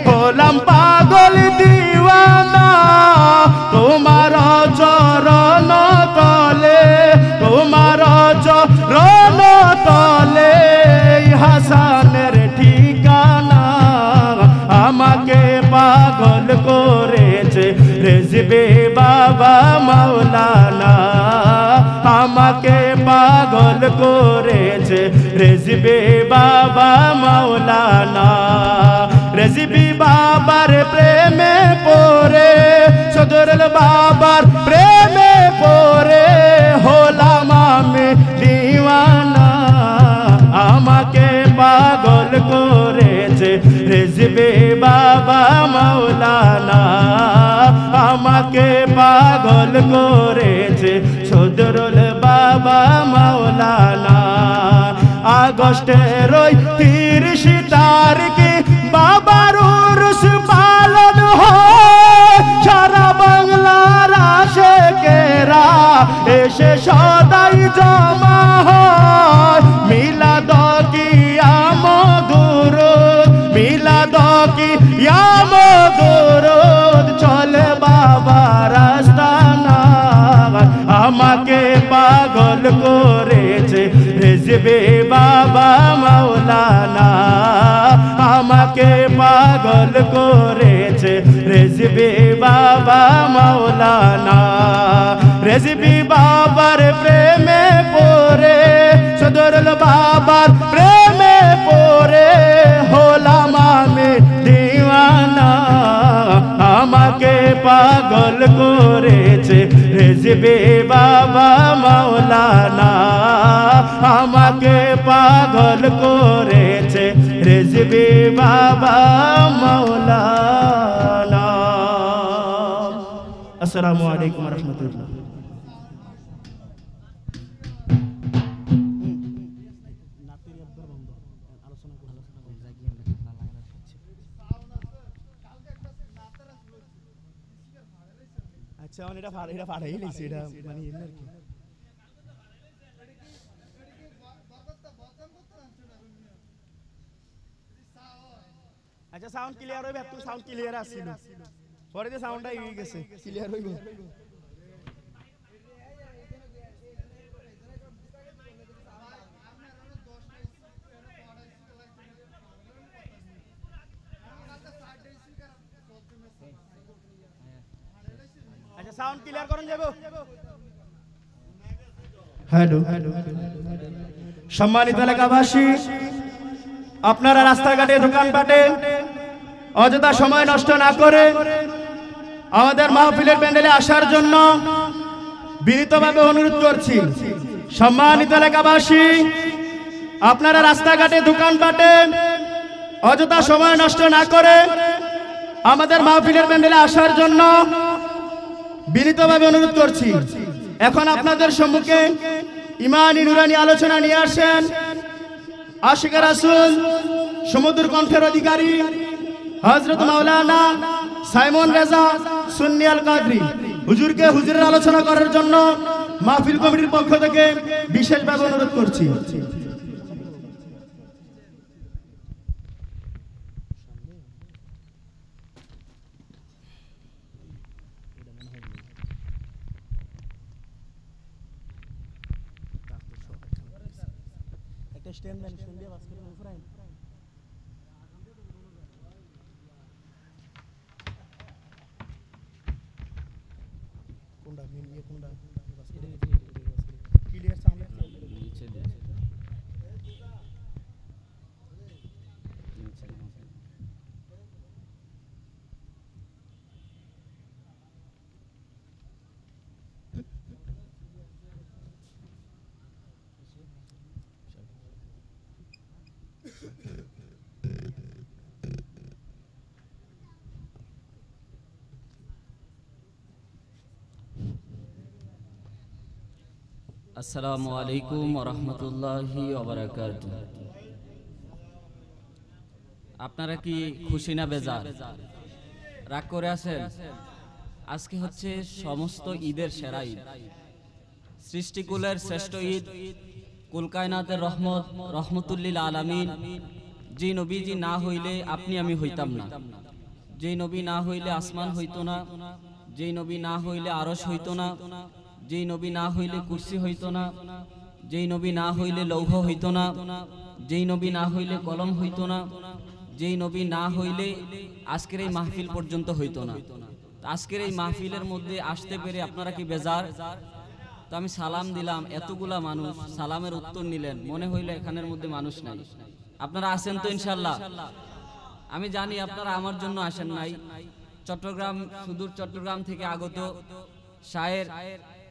হলাম পাগল দিওয়ানা। তোমার চরণ তলে, তোমার চরণ তলে হাসানের ঠিকানা, আমাকে পাগল করেছে রেজবি বাবা মাওলানা, আমাকে পাগল করেছে রেজবি বাবা মাওলানা। রেজবি বাবার প্রেমে পড়ে সদরুল বাবার প্রেমে পড়ে হলাম আমি দিওয়ানা, আমাকে পাগল করেছে রেজবি বাবা মাওলানা, আমাকে পাগল করেছে সদরুল বাবা মাওলানা। আগস্টের 30 তারিখে বাবার উরুস পালন হয়, সারা বাংলার আশেকেরা এসে সদাই জমা হয়। মিলাদ কিয়াম দুরুদ, মিলাদ কিয়াম দুরুদ চলে বাবার আস্তানা, আমাকে পাগল করেছে রেজবি বাবা মাওলানা, আমাকে পাগল করেছে রেজবি বাবা মাওলানা। রেজবি বাবার প্রেমে পড়ে সদরুল বাবার প্রেমে পড়ে হলাম আমি দিওয়ানা, আমাকে পাগল করেছে রেজবি বাবা মাওলানা, আমাকে পাগল করেছে রেজবি বাবা মাওলানা। আসসালামু আলাইকুম ওয়া রাহমাতুল্লাহ। আচ্ছা এটা পাঠাই লিখছি এটা মানে এমনি আর কি। আচ্ছা সাউন্ড ক্লিয়ার হইবে, একটু সাউন্ড ক্লিয়ার আসছিল, পরে যে সাউন্ডটা হয়ে গেছে ক্লিয়ার হইবে। আচ্ছা সাউন্ড ক্লিয়ার করুন যাবো। হ্যালো, সম্মানিত এলাকাবাসী, আপনারা রাস্তাঘাটে দোকানপাটে অযথা সময় নষ্ট না করে আমাদের মাহফিলের প্যান্ডেলে আসার জন্য বিনীতভাবে অনুরোধ করছি। সম্মানিত এলাকাবাসী, আপনারা রাস্তাঘাটে দোকানপাটে অযথা সময় নষ্ট না করে আমাদের মাহফিলের প্যান্ডেলে আসার জন্য বিনীতভাবে অনুরোধ করছি। এখন আপনাদের সম্মুখে ইমানি নুরানি আলোচনা নিয়ে আসেন আশিকে রাসূল সমুদ্র কণ্ঠের অধিকারী হযরত মাওলানা সাইমন রেজা সুন্নি আল কাদরি হুজুরকে হুজুরের আলোচনা করার জন্য মাহফিল কমিটির পক্ষ থেকে বিশেষভাবে অনুরোধ করছি। একটা স্ট্যান্ড দেন, স্ট্যান্ড দিয়ে বাস করে উপরে আইন। কোনটা মেন ইয়ে কোনটা বাস করে ক্লিয়ার সাউন্ড নিচে দে। আসসালামু আলাইকুম ওয়া রাহমাতুল্লাহি ওয়া বারাকাতুহু। আপনারা কি খুশি না বেজার? রাগ করে আছেন? আজকে হচ্ছে সমস্ত ঈদের সেরা ঈদ, সৃষ্টিকুলের শ্রেষ্ঠ ঈদ, কুল কায়নাতের রহমত, রহমতুল্লিল আলামিন। যে নবীজি না হইলে আপনি আমি হইতাম না, যেই নবী না হইলে আসমান হইতো না, যেই নবী না হইলে আরশ হইতো না, যেই নবী না হইলে কুরসি হইতো না, যেই নবী না হইলে লৌহ হইতো না, যেই নবী না হইলে কলম হইতো না, যেই নবী না হইলে আজকের এই মাহফিল পর্যন্ত হইতো না। আজকের এই মাহফিলের মধ্যে আসতে পেরে আপনারা কি বেজার? তো আমি সালাম দিলাম, এতগুলা মানুষ সালামের উত্তর নিলেন, মনে হইলো এখানের মধ্যে মানুষ নাই। আপনারা আছেন তো ইনশাল্লাহ? আমি জানি আপনারা আমার জন্য আসেন নাই, চট্টগ্রাম, সুদূর চট্টগ্রাম থেকে আগত শায়ের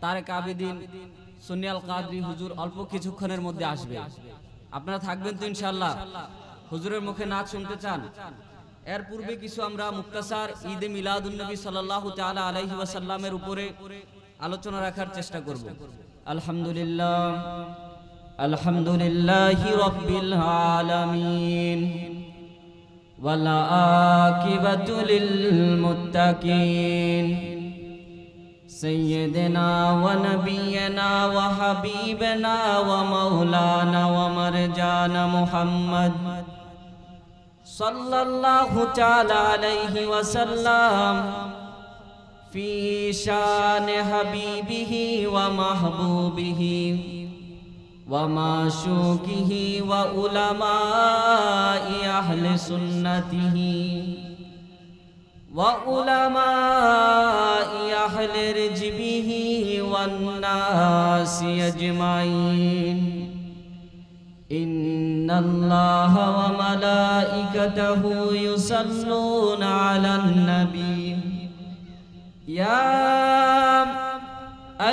তারেক আবিদিন সুন্নি আল কাদরি হুজুর অল্প কিছুক্ষণের মধ্যে আসবে। আপনারা থাকবেন তো ইনশাআল্লাহ? হুজুরের মুখে নাচ শুনতে চান? এর পূর্বে কিছু আমরা মুক্তাসার ঈদে মিলাদুন নবী সাল্লাল্লাহু তাআলা আলাইহি ওয়াসাল্লামের উপরে আলোচনা রাখার চেষ্টা করব। আলহামদুলিল্লাহ, আলহামদুলিল্লাহি রাব্বিল আলামিন ওয়াল আকিবাতু লিল মুত্তাকিন سيدنا ونبينا وحبيبنا ومولانا ومرجانا محمد صلى الله تعالى عليه وسلم في شان حبيبه ومحبوبه ومعشوقه وعلماء أهل سنته وعلماء أهل رجبه والناس أجمعين إن الله وملائكته يصلون على النبي يا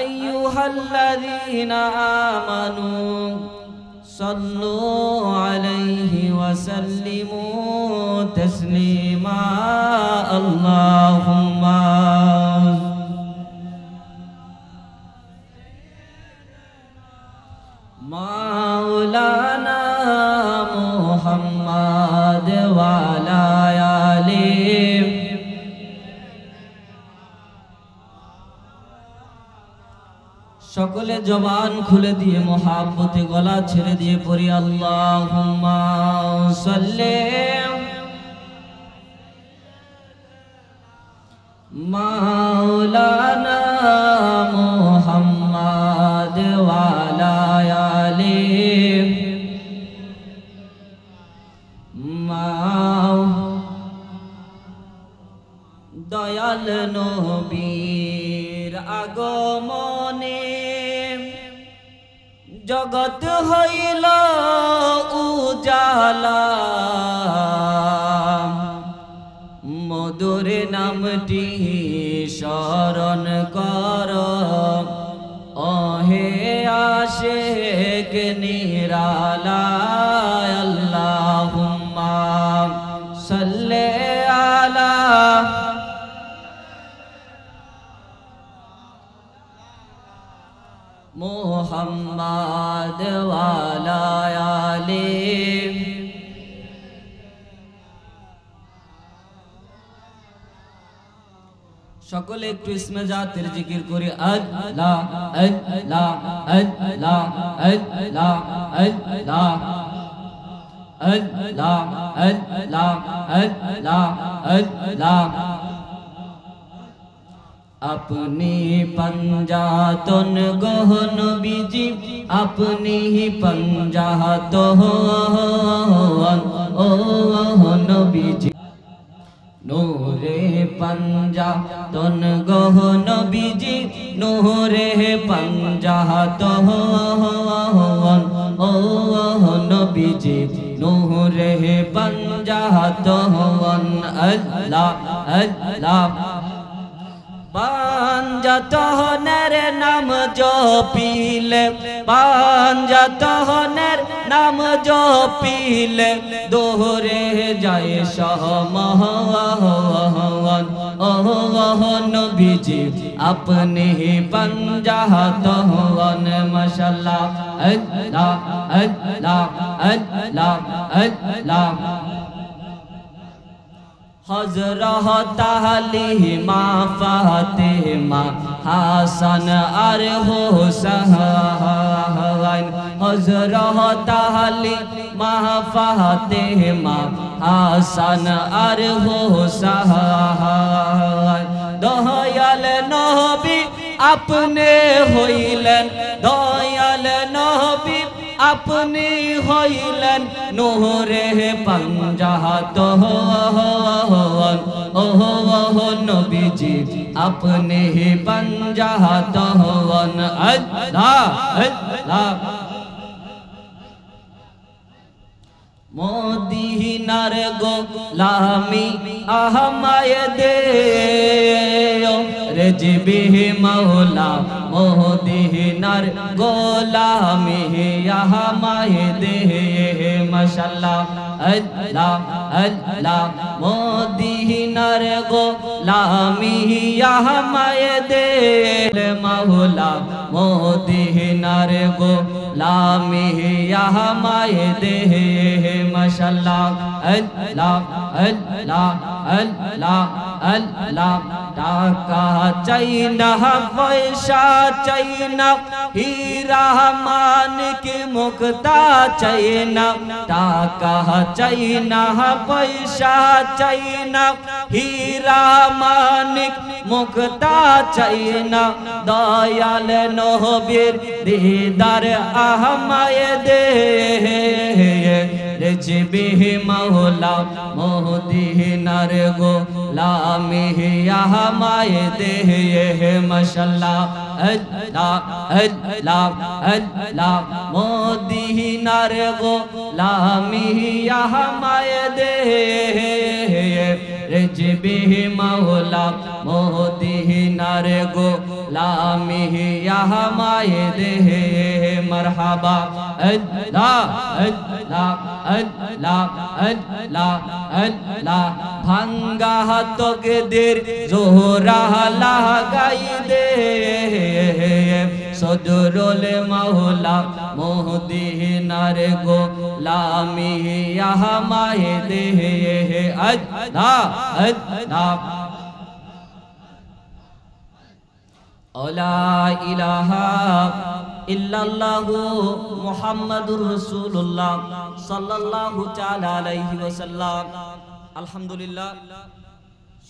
أيها الذين آمنوا صلوا عليه وسلموا تسليما اللهم মাওলানা মুহাম্মদ ওয়ালা আলি সকলে জবান খুলে দিয়ে মোহাব্বতে গলা ছেড়ে দিয়ে পড়ি আল্লাহুম্মা সাল্লি মাওলানা মুহাম্মদ ওয়ালা আলি দয়াল নবীর আগমনে জগৎ হইল উজালা মধুর নামটি স্মরণ কর ওহে আশিক নিরালা আল্লাহুম্মা সাল্লি আলা মুহাম্মদ ওয়ালা আলি সকলে একটু ইসমে জাতের জিকির করি আল্লাহ আল্লাহ আল্লাহ আল্লাহ আল্লাহ আল্লাহ আল্লাহ আল্লাহ আল্লাহ अपनी पंजातन गहन बीजी अपनी पंजातन बीजी नूरे पंजातन गहन बीजी नूरे पंजातन बीजी नूरे पंजातन अल्लाह अल्लाह পাঞ্জাতনের নাম জপিলে পাঞ্জাতনের নাম জপিলে দোহরে যায় সহমহন ওহ নবীজি আপনি পাঞ্জাতন মাশাআল্লাহ আল্লাহ আল্লাহ আল্লাহ আল্লাহ হযরত হালিমা ফাতেমা হাসান আর হোসেন হযরত হালিমা ফাতেমা হাসান আর হোসেন দয়াল নবী আপনি হইলেন দয়াল নবী আপনি হইলেন নূরে পাঞ্জাতন ওহ নবীজি আপনি পাঞ্জাতন আল্লাহ আল্লাহ মদিনার গোলামি আহমায়ে দে রেজবি মাওলা মদিনার গোলামি আহমায়ে দে মাশাআল্লাহ আল্লাহ আল্লাহ মদিনার গোলামি আহমায়ে দে মাওলা মদিনার গোলামি আহমায়ে দে মাশাআল্লাহ আল্লাহ আল্লাহ আল্লাহ আল্লাহ টাকা চাই না পয়সা চাই না হীরা মানিক মুক্তা চাই না টাকা চাই না পয়সা চাই না হীরা মানিক মুক্তা চাই না দয়াল নবীর দিদার আহমায়ে দে রেজবি মাওলা মদিনার গোলামি আহমায়ে দে মাশাআল্লাহ আল্লাহ আল্লাহ আল্লাহ মদিনার গোলামি আহমায়ে দে রেজবি মাওলা মদিনার গোলামি আহমায়ে দে মারহাবা আল্লাহ আল্লাহ আল্লাহ আল্লাহ আল্লাহ ভাঙ্গা তকদীর জোহরা লাগাই দে সদরুল মাওলা মোহদিনার গোলামি আহমায়ে দেহে আদা আদা লা ইলাহা ইল্লাল্লাহু মুহাম্মাদুর রাসূলুল্লাহ সাল্লাল্লাহু তাআলা আলাইহি ওয়াসাল্লাম। আলহামদুলিল্লাহ,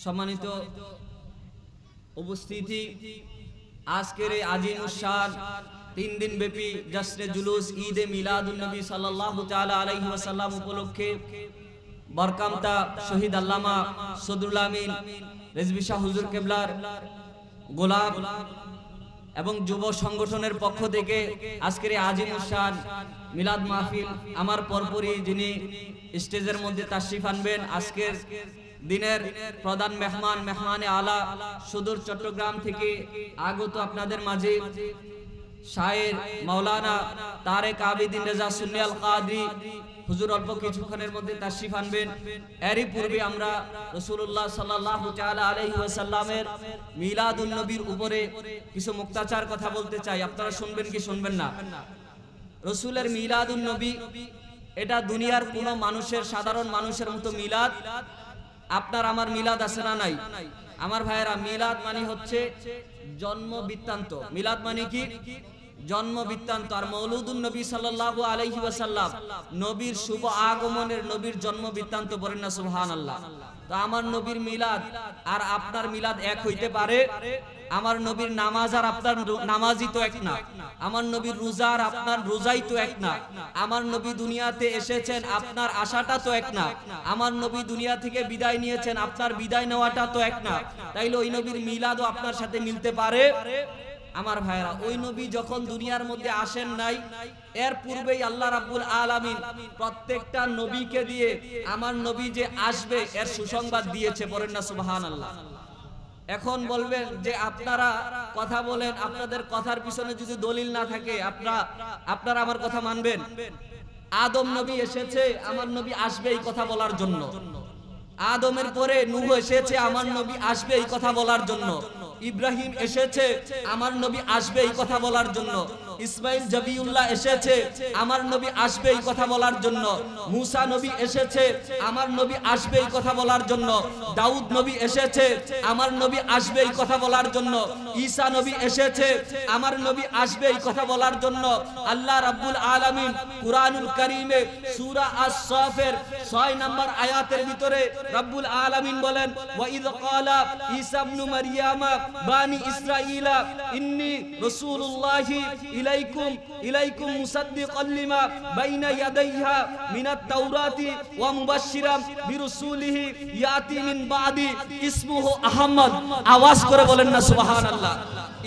সম্মানিত উপস্থিতি, আজকের এই আজিমুশ শান 3 দিন ব্যাপী জশ্নে জুলুস ঈদে মিলাদুন নবী সাল্লাল্লাহু তাআলা আলাইহি ওয়াসাল্লাম উপলক্ষে বরকামতা শহীদ আল্লামা সদরুল আমিন রেজভী শাহ হুজুর কেবলার গোলাম এবং যুব সংগঠনের পক্ষ থেকে আজকের এই আজিমুশ শান মিলাদ মাহফিল আমার পরপরই যিনি স্টেজের মধ্যে তাশরিফ আনবেন, আজকের দিনের প্রধান মেহমানে আলা সুদূর চট্টগ্রাম থেকে আগত আপনাদের মাঝে শায়ের মাওলানা তারেক আবিদিন রেজা সুন্নি আল কাদরি হুজুর অল্প কিছুক্ষণের মধ্যে তাশরিফ আনবেন। এরই পূর্বে আমরা রাসূলুল্লাহ সাল্লাল্লাহু তাআলা আলাইহি ওয়াসাল্লামের মিলাদুন নবীর উপরে কিছু মুক্তাচার কথা বলতে চাই। আপনারা শুনবেন কি শুনবেন না? রাসূলের মিলাদুন নবী এটা দুনিয়ার কোনো মানুষের, সাধারণ মানুষের মতো মিলাদ আপনার আমার মিলাদ আছে না নাই? আমার ভাইয়েরা, মিলাদ মানে হচ্ছে জন্ম বৃত্তান্ত। মিলাদ মানে কি? জন্ম বৃত্তান্ত। আর মৌলুদুন নবী সাল্লাল্লাহু আলাইহি ওয়াসাল্লাম নবীর শুভ আগমনের, নবীর জন্ম বৃত্তান্ত। বলেন না সুবহানাল্লাহ। তো আমার নবীর মিলাদ আর আপনার মিলাদ এক হইতে পারে? আমার নবীর নামাজ আর আপনার নামাজই তো এক না। আমার নবীর রোজা আর আপনার রোজাই তো এক না। আমার নবী দুনিয়াতে এসেছেন, আপনার আশাটা তো এক না। আমার নবী দুনিয়া থেকে বিদায় নিয়েছেন, আপনার বিদায় নেওয়াটা তো এক না। তাইলে ওই নবীর মিলাদও আপনার সাথে মিলতে পারে? আমার ভাইরা, ওই নবী যখন দুনিয়ার মধ্যে আসেন নাই, এর পূর্বেই আল্লাহ রাব্বুল আলামিন প্রত্যেকটা নবীকে দিয়ে আমার নবী যে আসবে এর সুসংবাদ দিয়েছে। বলেন না সুবহানাল্লাহ। এখন বলবেন যে আপনারা কথা বলেন, আপনাদের কথার পিছনে যদি দলিল না থাকে আপনারা আমার কথা মানবেন? আদম নবী এসেছে, আমার নবী আসবে এই কথা বলার জন্য। আদমের পরে নূহ এসেছে, আমার নবী আসবে এই কথা বলার জন্য। ইব্রাহিম এসেছে, আমার নবী আসবে এই কথা বলার জন্য। ইসমাইল জবিউল্লাহ এসেছে, আমার নবী আসবে এই কথা বলার জন্য। মুসা নবী এসেছে, আমার নবী আসবে এই কথা বলার জন্য। দাউদ নবী এসেছে, আমার নবী আসবে এই কথা বলার জন্য। ঈসা নবী এসেছে, আমার নবী আসবে এই কথা বলার জন্য। আল্লাহ রাব্বুল আলামিন কুরআনুল কারীমে সূরা আস-সাফের 6 নম্বর আয়াতের ভিতরে রাব্বুল আলামিন বলেন, ওয়া ইয ক্বালা ঈসা ইবনু মারইয়ামা বানি ইসরাঈলা ইন্নী রাসূলুল্লাহি ইলাইকুম মুসাদ্দিকাল লিমা বাইনা ইয়াদাইহা মিনাত তাওরাতি ওয়া মুবাশশিরাম বিরাসূলিহি ইয়াতি মিন বাদি ইসমুহু আহমদ। আওয়াজ করে বলেন না সুবহানাল্লাহ।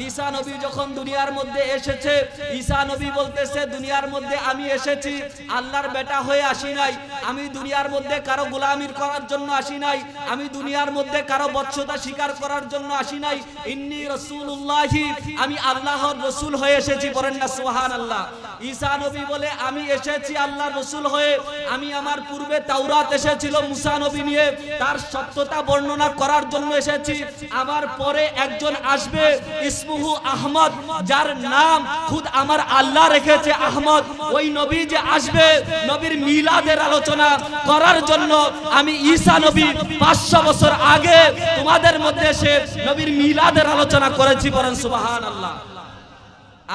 ঈসা নবী যখন দুনিয়ার মধ্যে এসেছে, ঈসা নবী বলতেছে, দুনিয়ার মধ্যে আমি এসেছি আল্লাহর বেটা হয়ে আসি নাই। আমি দুনিয়ার মধ্যে কারো গোলামি করার জন্য আসি নাই। আমি দুনিয়ার মধ্যে কারো বচ্চতা স্বীকার করার জন্য আসি নাই। ইন্নী রাসূলুল্লাহি, আমি আল্লাহর রাসূল হয়ে এসেছি। বলেন না সুবহানাল্লাহ। ঈসা নবী বলে, আমি এসেছি আল্লাহর রাসূল হয়ে। আমি আমার পূর্বে তাওরাত এসেছিল মুসা নবী নিয়ে, তার সত্যতা বর্ণনা করার জন্য এসেছি। আমার পরে একজন আসবে ইসমুহু আহমদ, যার নাম খুদ আমার আল্লাহ রেখেছে আহমদ। ওই নবী যে আসবে, নবীর মিলাদের আলোচনা করার জন্য আমি ঈসা নবী 500 বছর আগে তোমাদের মধ্যে এসে নবীর মিলাদের আলোচনা করেছি। বলেন সুবহানাল্লাহ।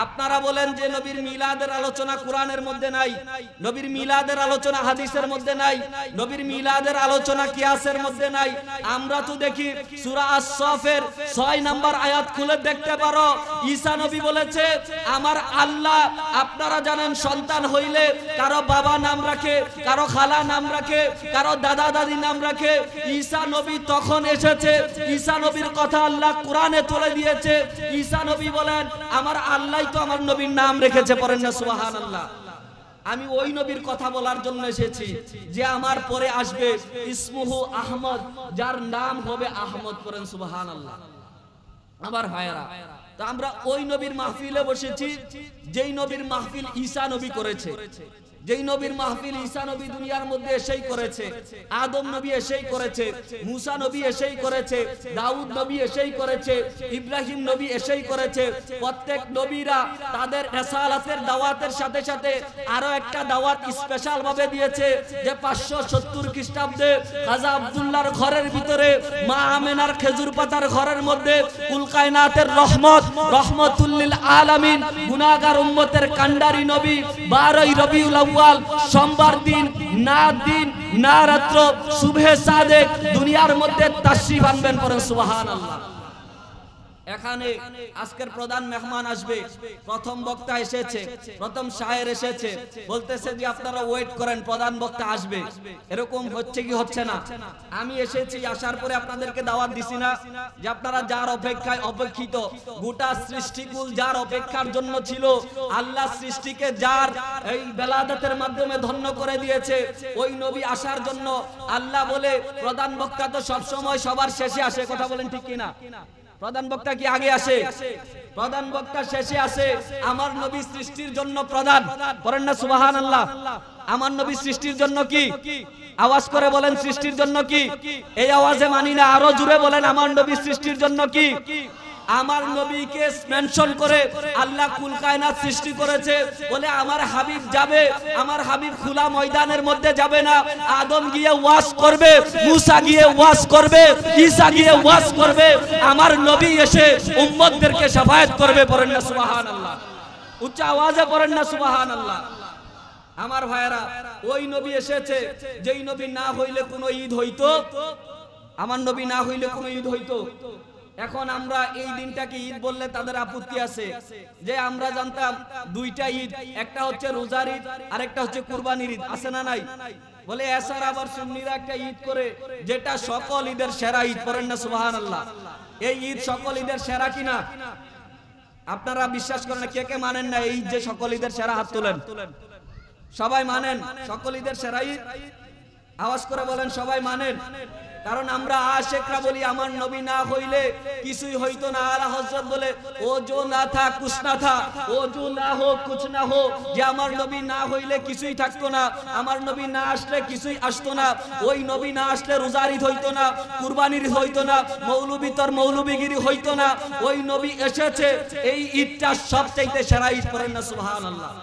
আপনারা বলেন যে নবীর মিলাদের আলোচনা কোরআনের মধ্যে নাই, নবীর মিলাদের আলোচনা হাদিসের মধ্যে নাই, নবীর মিলাদের আলোচনা কিয়াসের মধ্যে নাই। আমরা তো দেখি সূরা আস-সাফের 6 নম্বর আয়াত খুলে দেখতে পারো। ঈসা নবী বলেছে, আমার আল্লাহ, আপনারা জানেন সন্তান হইলে কারো বাবা নাম রাখে, কারো খালা নাম রাখে, কারো দাদা দাদি নাম রাখে। ঈসা নবী তখন এসেছে, ঈসা নবীর কথা আল্লাহ কোরআনে তুলে দিয়েছে। ঈসা নবী বলেন, আমার আল্লাহ তো আমার নবীর নাম রেখেছে। পড়েন না সুবহানাল্লাহ। আমি ওই নবীর কথা বলার জন্য এসেছি যে আমার পরে আসবে ইসমুহু আহমদ, যার নাম হবে আহমদ। পড়েন সুবহানাল্লাহ। আমার ভাইয়েরা, তো আমরা ওই নবীর মাহফিলে বসেছি যেই নবীর মাহফিল ঈসা নবী করেছে। যেই নবীর মাহফিল ঈসা নবী দুনিয়ার মধ্যে এসেই করেছে, আদম নবী এসেই করেছে, মুসা নবী এসেই করেছে, দাউদ নবী এসেই করেছে, ইব্রাহিম নবী এসেই করেছে। প্রত্যেক নবীরা তাদের রিসালাতের দাওয়াতের সাথে সাথে আরো একটা দাওয়াত স্পেশাল ভাবে দিয়েছে, যে 570 খ্রিস্টাব্দে খাজা আব্দুল্লাহর ঘরের ভিতরে মা আমেনার খেজুর পাতার ঘরের মধ্যে কুল কায়নাতের রহমতুল লিল আলামিন গুনাহগার উম্মতের কান্ডারি নবী 12 রবিউল আউয়াল সোমবার দিন না রাত্র সুবহে সাদেক দুনিয়ার মধ্যে তাশরীফ আনবেন, পড়েন সুবহানাল্লাহ। এখানে আজকের প্রধান মেহমান আসবে, প্রথম বক্তা এসেছে, প্রথম শায়ের এসেছে, বলতেছে যে আপনারা ওয়েট করেন, প্রধান বক্তা আসবে। এরকম হচ্ছে কি হচ্ছে না? আমি এসেছি, আসার পরে আপনাদেরকে দাওয়াত দিছি না যে আপনারা যার অপেক্ষায় অপেক্ষিত, গোটা সৃষ্টিকুল যার অপেক্ষার জন্য ছিল, আল্লাহ সৃষ্টিকে যার এই বেলাদাতের মাধ্যমে ধন্য করে দিয়েছে, ওই নবী আসার জন্য আল্লাহ বলে প্রধান বক্তা তো সব সময় সবার শেষে আসে, কথা বলেন ঠিক কিনা? প্রধান বক্তা কি আগে আসে? প্রধান বক্তা শেষে আসে। আমার নবী সৃষ্টির জন্য প্রধান, বলেন না সুবহানাল্লাহ। আমার নবী সৃষ্টির জন্য কি? আওয়াজ করে বলেন, সৃষ্টির জন্য কি? এই আওয়াজে মানি না, আরো জোরে বলেন, আমার নবী সৃষ্টির জন্য কি? আমার নবীকে মেনশন করে আল্লাহ কুল কায়নাত সৃষ্টি করেছে বলে আমার হাবিব যাবে, আমার হাবিব খোলা ময়দানের মধ্যে যাবে না, আদম গিয়ে ওয়াজ করবে, মুসা গিয়ে ওয়াজ করবে, ঈসা গিয়ে ওয়াজ করবে, আমার নবী এসে উম্মতদেরকে শাফায়াত করবে, পড়েন না সুবহানাল্লাহ, উচ্চ আওয়াজে পড়েন না সুবহানাল্লাহ। আমার ভাইয়েরা, ওই নবী এসেছে যেই নবী না হইলে কোনো ঈদ হইতো, আমার নবী না হইলে কোনো ঈদ হইতো। এখন আমরা এই দিনটাকে ঈদ বললে তাদের আপত্তি আছে, যে আমরা জানতাম দুইটা ঈদ, একটা হচ্ছে রোজার ঈদ আর একটা হচ্ছে কুরবানির ঈদ, আছে না নাই? বলে এছাড়া আবার সুন্নিরা একটা ঈদ করে যেটা সকল ঈদের সেরা ঈদ, পড়েন না সুবহানাল্লাহ। এই ঈদ সকল ঈদের সেরা কিনা? আপনারা বিশ্বাস করেন? কে কে মানেন না এই ঈদ যে সকল ঈদের সেরা? হাত তোলেন। সবাই মানেন সকল ঈদের সেরা ঈদ? আওয়াজ করে বলেন সবাই মানেন। কারণ আমরা আশিকরা বলি আমার নবী না হইলে কিছুই হইতো না। আলা হযরত বলে ও जो না থা কুছ না থা, ও जो না হো কুছ না হো, যে আমার নবী না হইলে কিছুই থাকতো না, আমার নবী না আসলে কিছুই আসতো না। ওই নবী না আসলে রোজার ঈদ হইতো না, কুরবানির ঈদ হইতো না, মৌলবীতর মৌলবীগিরি হইতো না। ওই নবী এসেছে, এই ঈদটা সবচাইতে সেরা ঈদ, পড়েন না সুবহানাল্লাহ।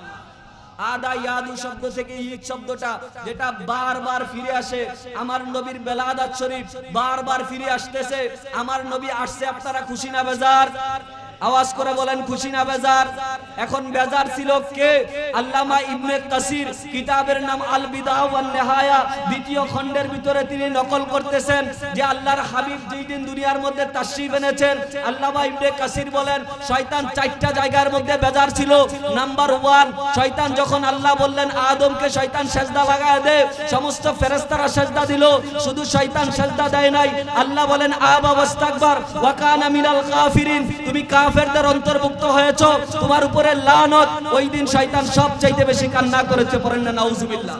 আদা ইয়াদু শব্দ থেকে ঈদ শব্দটা যেটা বারবার ফিরে আসে, আমার নবীর বেলাদাত শরীফ বারবার ফিরে আসতেছে। আমার নবী আসছে, আপনারা খুশি না বেজার? আওয়াজ করে বলেন খুশি না বেজার? এখন বেজার ছিল কে? আল্লামা ইবনে কাসির কিতাবের নাম আল বিদা ওয়ান নিহায়া দ্বিতীয় খণ্ডের ভিতরে তিনি নকল করতেছেন যে আল্লাহর হাবিব যেই দিন দুনিয়ার মধ্যে তাশরীফ এনেছেন, আল্লামা ইবনে কাসির বলেন শয়তান চারটা জায়গার মধ্যে বেজার ছিল। নাম্বার 1, শয়তান যখন আল্লাহ বললেন আদমকে শয়তান সেজদা লাগায় দে, সমস্ত ফেরেশতারা সেজদা দিল, শুধু শয়তান সেজদা দেয় নাই। আল্লাহ বলেন আবা ওয়াস্তাকবার ওয়া কানা মিনাল কাফিরিন, তুমি কাফেরদের অন্তর্ভুক্ত হয়েছো, তোমার উপরে লানত। ওই দিন শয়তান সবচাইতে বেশি কান্না করেছে, পড়েন না নাউজুবিল্লাহ।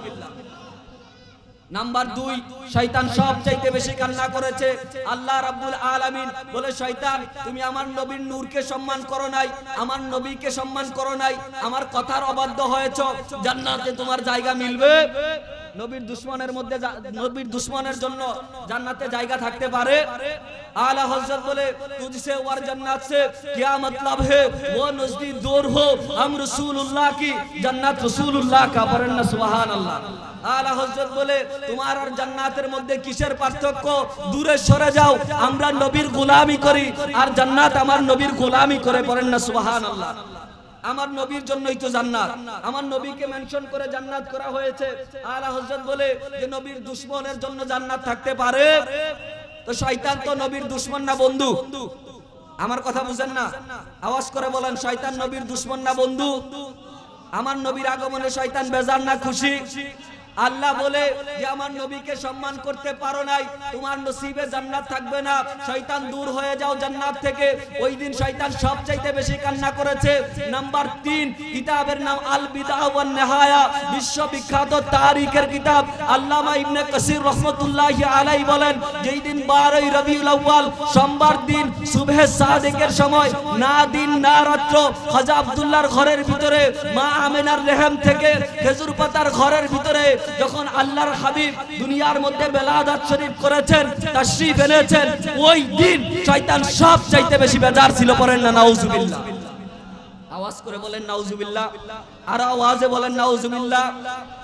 নাম্বার 2, শয়তান সবচাইতে বেশি কান্না করেছে। আল্লাহ রাব্বুল আলামিন বলে শয়তান তুমি আমার নবীর নূরকে সম্মান করো নাই, আমার নবীকে সম্মান করো নাই, আমার কথার অবাধ্য হয়েছো, জান্নাতে তোমার জায়গা মিলবে। নবীর দুশমনের মধ্যে, নবীর দুশমনের জন্য জান্নাতে জায়গা থাকতে পারে? आला हजरत बोले तुझसे और जन्नत से क्या मतलब है, वो नजदीक दूर हो, हम रसूलुल्लाह की जन्नत रसूलुल्लाह का, पढ़ना सुभान अल्लाह। आला हजरत बोले तुम्हार और जन्नतेर मध्य किसेर पार्थक्य, दूरे सरे जाओ, আমরা নবীর গোলামি করি আর জান্নাত আমার নবীর গোলামি করে, পড়েন না সুবহানাল্লাহ। আমার নবীর জন্যই তো জান্নাত, আমার নবীকে মেনশন করে জান্নাত করা হয়েছে। আলা হযরত বলে যে নবীর দুশমনের জন্য জান্নাত থাকতে পারে? তো শয়তান তো নবীর দুশমন না বন্ধু? আমার কথা বুঝেন না? আওয়াজ করে বলেন শয়তান নবীর দুশমন না বন্ধু? আমার নবীর আগমনে শয়তান বেজার না খুশি? আল্লাহ বলে যে আমার নবীকে সম্মান করতে পারো নাই, তোমার নসিবে জান্নাত থাকবে না, শয়তান দূর হয়ে যাও জান্নাত থেকে। ওই দিন শয়তান সবচাইতে বেশি কান্না করেছে। নাম্বার 3, কিতাবের নাম আল বিদা ওয়ান নিহায়া, বিশ্ববিখ্যাত তারিখের কিতাব। আল্লামা ইবনে কাসির রাহমাতুল্লাহি আলাইহি বলেন, যেই দিন 12 রবিউল আউয়াল সোমবার দিন সুবহে সাদিকের সময়, না দিন না রাত্র, খাজা আব্দুল্লাহর ঘরের ভিতরে মা আমিনার রেহম থেকে খেজুর পাতার ঘরের ভিতরে যখন আল্লাহর হাবিব দুনিয়ার মধ্যে বেলাদাত শরীফ করেছেন, তাশরীফ এনেছেন, ওই দিন শয়তান সব চাইতে বেশি বেজার ছিল। পড়েন না নাউজুবিল্লাহ, আওয়াজ করে বলেন নাউজুবিল্লাহ, আর আওয়াজে বলেন নাউজুবিল্লাহ।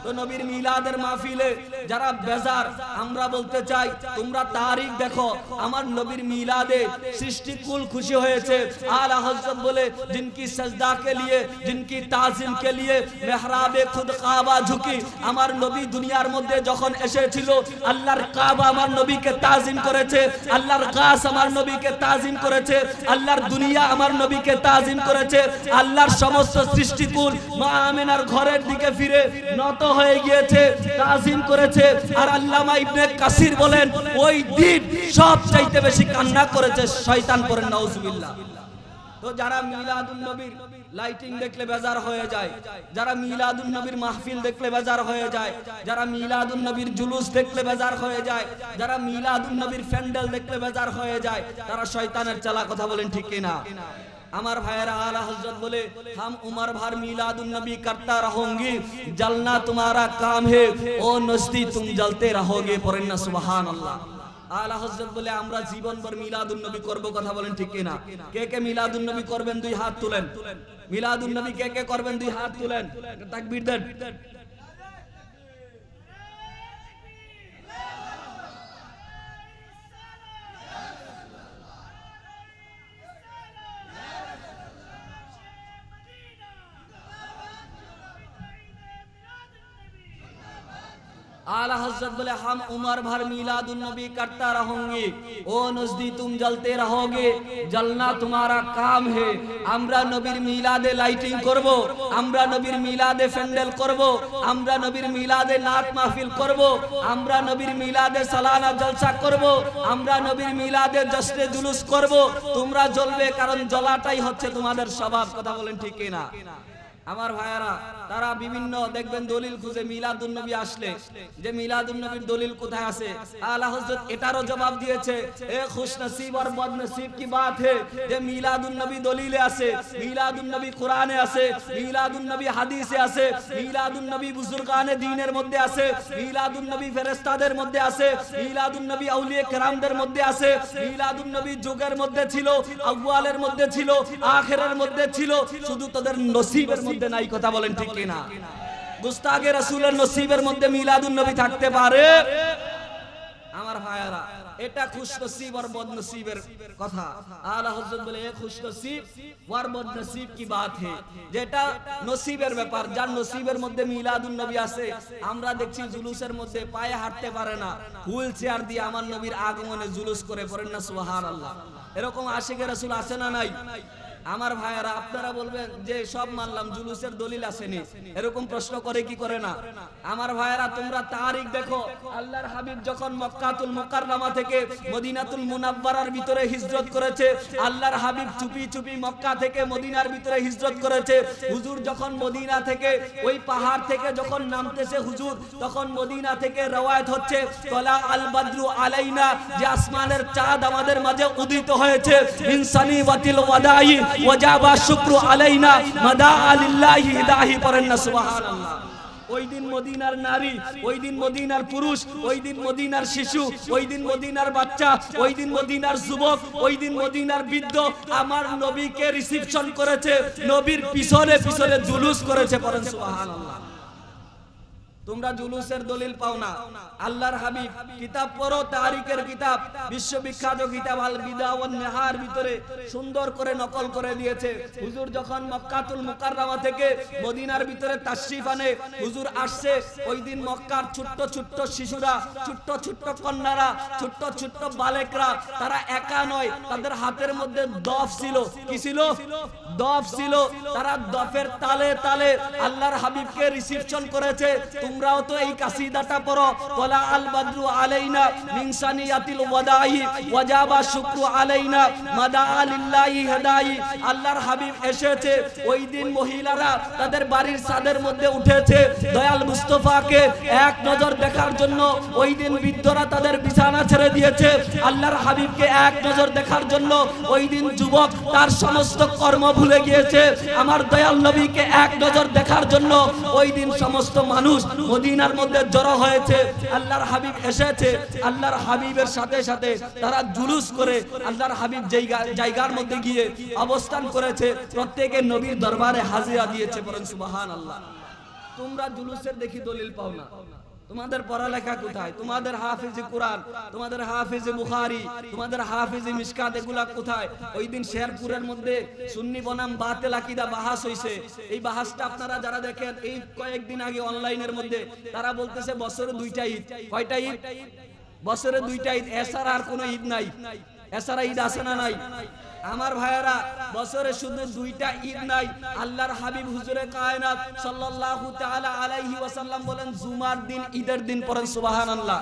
তো নবীর মিলাদের মাহফিলে যারা বেজার, আমরা বলতে চাই তোমরা তারিখ দেখো, আমার নবীর মিলাদে সৃষ্টিকুল খুশি হয়েছে। আলা হযরত বলে, जिनकी सजदा के लिए, जिनकी ताज़ीम के लिए मेहराबे खुद काबा झुकी। আমার নবী দুনিয়ার মধ্যে যখন এসেছিল, আল্লাহর কাবা আমার নবীকে তাজিম করেছে, আল্লাহর গাছ আমার নবীকে তাজিম করেছে, আল্লাহর দুনিয়া আমার নবীকে তাজিম করেছে। আল্লাহর সমস্ত সৃষ্টিকুল মা আমিনার ঘরের দিকে ফিরে নত হয়ে গিয়েছে, তাজিম করেছে। আর আল্লামা ইবনে কাসির বলেন, ওই দিন সব চাইতে বেশি কান্না করেছে শয়তান। করেন নাউজুবিল্লাহ। তো যারা মিলাদুন নবীর লাইটিং দেখলে বেজার হয়ে যায়, যারা মিলাদুন নবীর মাহফিল দেখলে বেজার হয়ে যায়, যারা মিলাদুন নবীর জুলুস দেখলে বেজার হয়ে যায়, যারা মিলাদুন নবীর প্যান্ডেল দেখলে বেজার হয়ে যায়, তারা শয়তানের চালা। কথা বলেন ঠিক কিনা? আমার ভাইয়েরা, আলা হযরত বলে, हम उमर भर मिलादुन नबी करता रहोगे, जलना तुम्हारा काम है, ओ नस्ती तुम जलते रहोगे। পড়েন না সুবহানাল্লাহ। আলা হযরত বলে, আমরা জীবনভর মিলাদুন নবী করব। কথা বলেন ঠিক কিনা? কে কে মিলাদুন নবী করবেন? দুই হাত তুলেন। মিলাদুন নবী কে কে করবেন? দুই হাত তুলেন, তাকবীর দেন। आला हज़रत बोले, हम उमर भर मिलादुन नबी करता रहोगे, ओ नजदी तुम जलते रहोगे, जलना तुम्हारा काम है। আমরা নবীর মিলাদে লাইটিং করব, আমরা নবীর মিলাদে প্যান্ডেল করব, আমরা নবীর মিলাদে নাত মাহফিল করব, আমরা নবীর মিলাদে সালানা জলসা করব, আমরা নবীর মিলাদে জশ্নে জুলুস করব। তোমরা জ্বলবে, কারণ জ্বলাটাই হচ্ছে তোমাদের স্বভাব। কথা বলেন ঠিক কিনা? আমার ভাইয়ারা, তারা বিভিন্ন দেখবেন দলিল খুঁজে মিলাদুন নবী আসলে, যে মিলাদুন নবীর দলিল কোথায় আছে। আলা হযরত এটারও জবাব দিয়েছে, এ খুশনসিব আর বদনসিব কি বাত হে, যে মিলাদুন নবী দলিলে আছে, মিলাদুন নবী কোরআনে আছে, মিলাদুন নবী হাদিসে আছে, মিলাদুন নবী বুজুর্গানে দ্বীনের মধ্যে আছে, মিলাদুন নবী ফেরেশতাদের মধ্যে আছে, মিলাদুন নবী আউলিয়া কেরামদের মধ্যে আছে, মিলাদুন নবী যুগের মধ্যে ছিল, আউয়ালের মধ্যে ছিল, আখিরের মধ্যে ছিল, শুধু তাদের নসিবের মধ্যে নাই। কথা বলেন ঠিক কিনা? গুস্তাগে রাসূলের নসিবের মধ্যে মিলাদুন নবী থাকতে পারে? আমার ভাইয়ারা, এটা খুশনসিব আর বদনসিবের কথা। আলা হযরত বলে, এ খুশনসিব আর বদনসিব কি বাত হে, যেটা নসিবের ব্যাপার, যার নসিবের মধ্যে মিলাদুন নবী আছে। আমরা দেখছি জুলুসের মধ্যে পায়ে হাঁটতে পারে না, হুইল চেয়ার দিয়ে আমার নবীর আগমনে জুলুস করে। পড়েন না সুবহানাল্লাহ। এরকম আশিকে রাসূল আছে না নাই? আমার ভাইয়ারা, আপনারা বলবেন যে সব মানলাম, জুলুসের দলিল আসেনি, এরকম প্রশ্ন করে কি করে না? আমার ভাইয়ারা, তোমরা তারিখ দেখো, আল্লাহর হাবিব যখন মক্কাতুল মুকাররমা থেকে মদিনাতুল মুনাওয়ারার ভিতরে হিজরত করেছে, আল্লাহর হাবিব চুপি চুপি মক্কা থেকে মদিনার ভিতরে হিজরত করেছে। হুজুর যখন মদিনা থেকে ওই পাহাড় থেকে যখন নামতেছে হুজুর, তখন মদিনা থেকে রওয়ায়াত হচ্ছে, তলা আল বদরু আলাইনা, যে আসমানের চাঁদ আমাদের মাঝে উদিত হয়েছে, ইনসানি ওয়াতিল ওয়াদাই ওয়াজাবা শুকরু আলাইনা মাদা আলিল্লাহি ইদাহি। পড়েন না সুবহানাল্লাহ। ওই দিন মদিনার নারী, ওই দিন মদিনার পুরুষ, ওই দিন মদিনার শিশু, ওই দিন মদিনার বাচ্চা, ওই দিন মদিনার যুবক, ওই দিন মদিনার বৃদ্ধ আমার নবীকে রিসিপশন করেছে, নবীর পিছনে পিছনে জুলুস করেছে। পড়েন সুবহানাল্লাহ। তোমরা জুলুসের দলিল পাও না। আল্লাহর হাবিব কিতাব পড়ো, তারিখের কিতাব, বিশ্ববিখ্যাত কিতাব আল বিদা ওয়ান নিহার ভিতরে সুন্দর করে নকল করে দিয়েছে। হুজুর যখন মক্কাতুল মুকাররমা থেকে মদিনার ভিতরে তাশরিফ আনে, হুজুর আসছে, ওই দিন মক্কার ছোট্ট ছোট্ট শিশুরা, ছোট্ট ছোট্ট কন্যারা, ছোট্ট ছোট্ট বালেকরা, তারা একা নয়, তাদের হাতের মধ্যে দফ ছিল। কি ছিল? দফ ছিল। তারা দফের তালে তালে আল্লাহর হাবিবকে রিসিপশন করেছে। তোমরাও তো এই কাসিদাটা পড়ো, ওয়ালা আল বাদরু আলাইনা মিন সানিয়াতিল ওয়াদাই ওয়াজাবা শুকরু আলাইনা মাদা লিল্লাহি হাদাই। আল্লাহর হাবিব এসেছে, ওই দিন মহিলারা তাদের বাড়ির ছাদের মধ্যে উঠেছে দয়াল মুস্তাফাকে এক নজর দেখার জন্য। ওই দিন বৃদ্ধরা তাদের বিছানা ছেড়ে দিয়েছে আল্লাহর হাবিবকে এক নজর দেখার জন্য। ওই দিন যুবক তার সমস্ত কর্ম ভুলে গিয়েছে আমার দয়াল নবীকে এক নজর দেখার জন্য। ওই দিন সমস্ত মানুষ মদিনার মধ্যে জড়ো হয়েছে, আল্লাহর হাবিব এসেছে। আল্লাহর হাবিবের সাথে সাথে তারা জুলুস করে আল্লাহর হাবিব যেই জায়গার মধ্যে গিয়ে অবস্থান করেছে, প্রত্যেকে নবীর দরবারে হাজিরা দিয়েছে। বলেন সুবহানাল্লাহ। তোমরা জুলুসের দেখি দলিল পাও না, তোমাদের পড়ালেখা কোথায়? তোমাদের হাফিজি কোরআন, তোমাদের হাফিজি বুখারী, তোমাদের হাফিজি মিশকাত, এগুলা কোথায়? ওই দিন শেরপুরের মধ্যে সুন্নি বনাম বাতিল আকীদা বাহাস হইছে। এই বাহাসটা আপনারা যারা দেখেন এই কয়েকদিন আগে অনলাইনের মধ্যে, তারা বলতেছে বছরে 2টা ঈদ। কয়টা ঈদ? বছরে 2টা ঈদ, এছাড়া আর কোনো ঈদ নাই। এছাড়া ঈদ আছে না নাই? আমার ভাইয়েরা, বছরে শুধু 2টা ঈদ নাই। আল্লাহর হাবিব হুজুরে কায়নাত সাল্লাল্লাহু তাআলা আলাইহি ওয়াসাল্লাম বলেন জুমার দিন ঈদের দিন। পড়েন সুবহানাল্লাহ।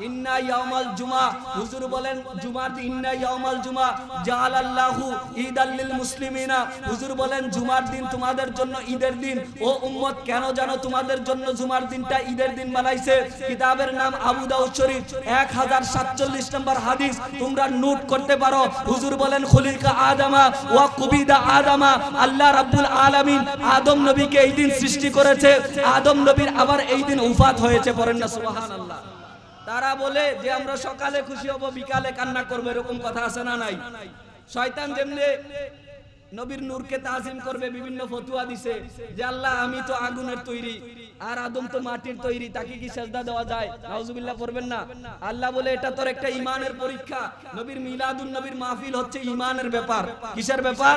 ইন্না ইয়াউমাল জুমা, হুজুর বলেন জুমার দিন, ইন্না ইয়াউমাল জুমা জাআলাল্লাহু ঈদাল লিল মুসলিমিনা। হুজুর বলেন জুমার দিন তোমাদের জন্য ঈদের দিন। ও উম্মত, কেন জানো তোমাদের জন্য জুমার দিনটা ঈদের দিন বানাইছে? কিতাবের নাম আবু দাউদ শরীফ 1047 নম্বর হাদিস, তোমরা নোট করতে পারো। হুজুর বলেন খুলিকা আদমা ওয়া কুবিদা আদমা, আল্লাহ রাব্বুল আলামিন আদম নবীকে এই দিন সৃষ্টি করেছে, আদম নবীর আবার এই দিন উফাত হয়েছে। পড়েন না সুবহানাল্লাহ। তারা বলে যে আমরা সকালে খুশি হব বিকালে কান্না করব, এরকম কথা আছে না নাই? শয়তান যেমনে নবীর নূরকে তাজিম করবে, বিভিন্ন ফতোয়া দিছে যে আল্লাহ আমি তো আগুনের তৈরি আর আদম তো মাটির তৈরি, তাকে কি সেজদা দেওয়া যায়? নাউজুবিল্লাহ পড়বেন না। আল্লাহ বলে এটা তোর একটা ঈমানের পরীক্ষা। নবীর মিলাদুন নবীর মাহফিল হচ্ছে ঈমানের ব্যাপার। কিসের ব্যাপার?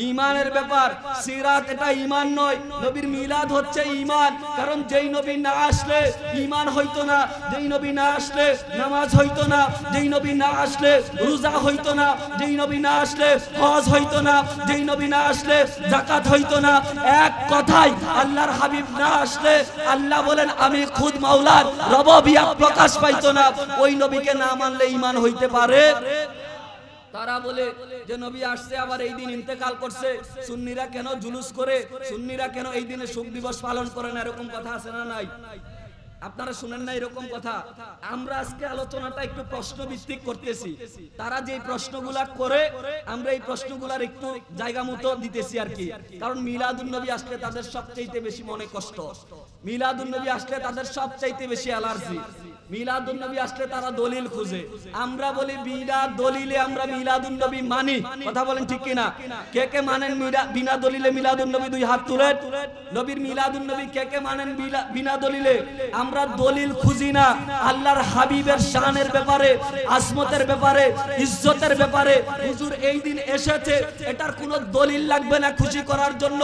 ঈমানের ব্যাপার। সিরাত এটা ঈমান নয়, নবীর মিলাদ হচ্ছে ঈমান। কারণ যেই নবী না আসলে ঈমান হইতো না, যেই নবী না আসলে নামাজ হইতো না, যেই নবী না আসলে রোজা হইতো না, যেই নবী না আসলে হজ হইতো না, যেই নবী না আসলে যাকাত হইতো না। এক কথায় আল্লাহর হাবিব না আসলে আল্লাহ বলেন আমি খুদ মাওলার রববিয়ত প্রকাশ পাইতো না। ওই নবীকে না মানলে ঈমান হইতে পারে? তারা বলে যে নবী আসছে আবার এই দিন ইন্তেকাল করছে, সুন্নিরা কেন জুলুস করে, সুন্নিরা কেন এই দিনে শোক দিবস পালন করে না, এরকম কথা আছে না নাই? আপনারা শুনেন না এরকম কথা? আমরা আজকে আলোচনাটা একটু প্রশ্ন ভিত্তিক করতেছি। তারা যে প্রশ্নগুলা করে আমরা এই প্রশ্নগুলার একটু জায়গা মতো দিতেছি আর কি। কারণ মিলাদুন নবী আসলে তাদের সবচাইতে বেশি মনে কষ্ট, মিলাদুন নবী আসলে তাদের সবচাইতে বেশি অ্যালার্জি, মিলাদুন নবী আসলে তারা দলিল খুঁজে। আমরা বলি বিনা দলিলে আমরা মিলাদুন নবী মানি। কথা বলেন ঠিক কিনা? কে কে মানেন বিনা দলিলে মিলাদুন নবী? 2 হাত তুলেন। নবীর মিলাদুন নবী কে কে মানেন বিনা দলিলে? আমরা দলিল খুঁজি না। আল্লাহর হাবিবের শানের ব্যাপারে, আজমতের ব্যাপারে, ইজ্জতের ব্যাপারে হুজুর এই দিন এসেছে, এটার কোনো দলিল লাগবে না খুশি করার জন্য।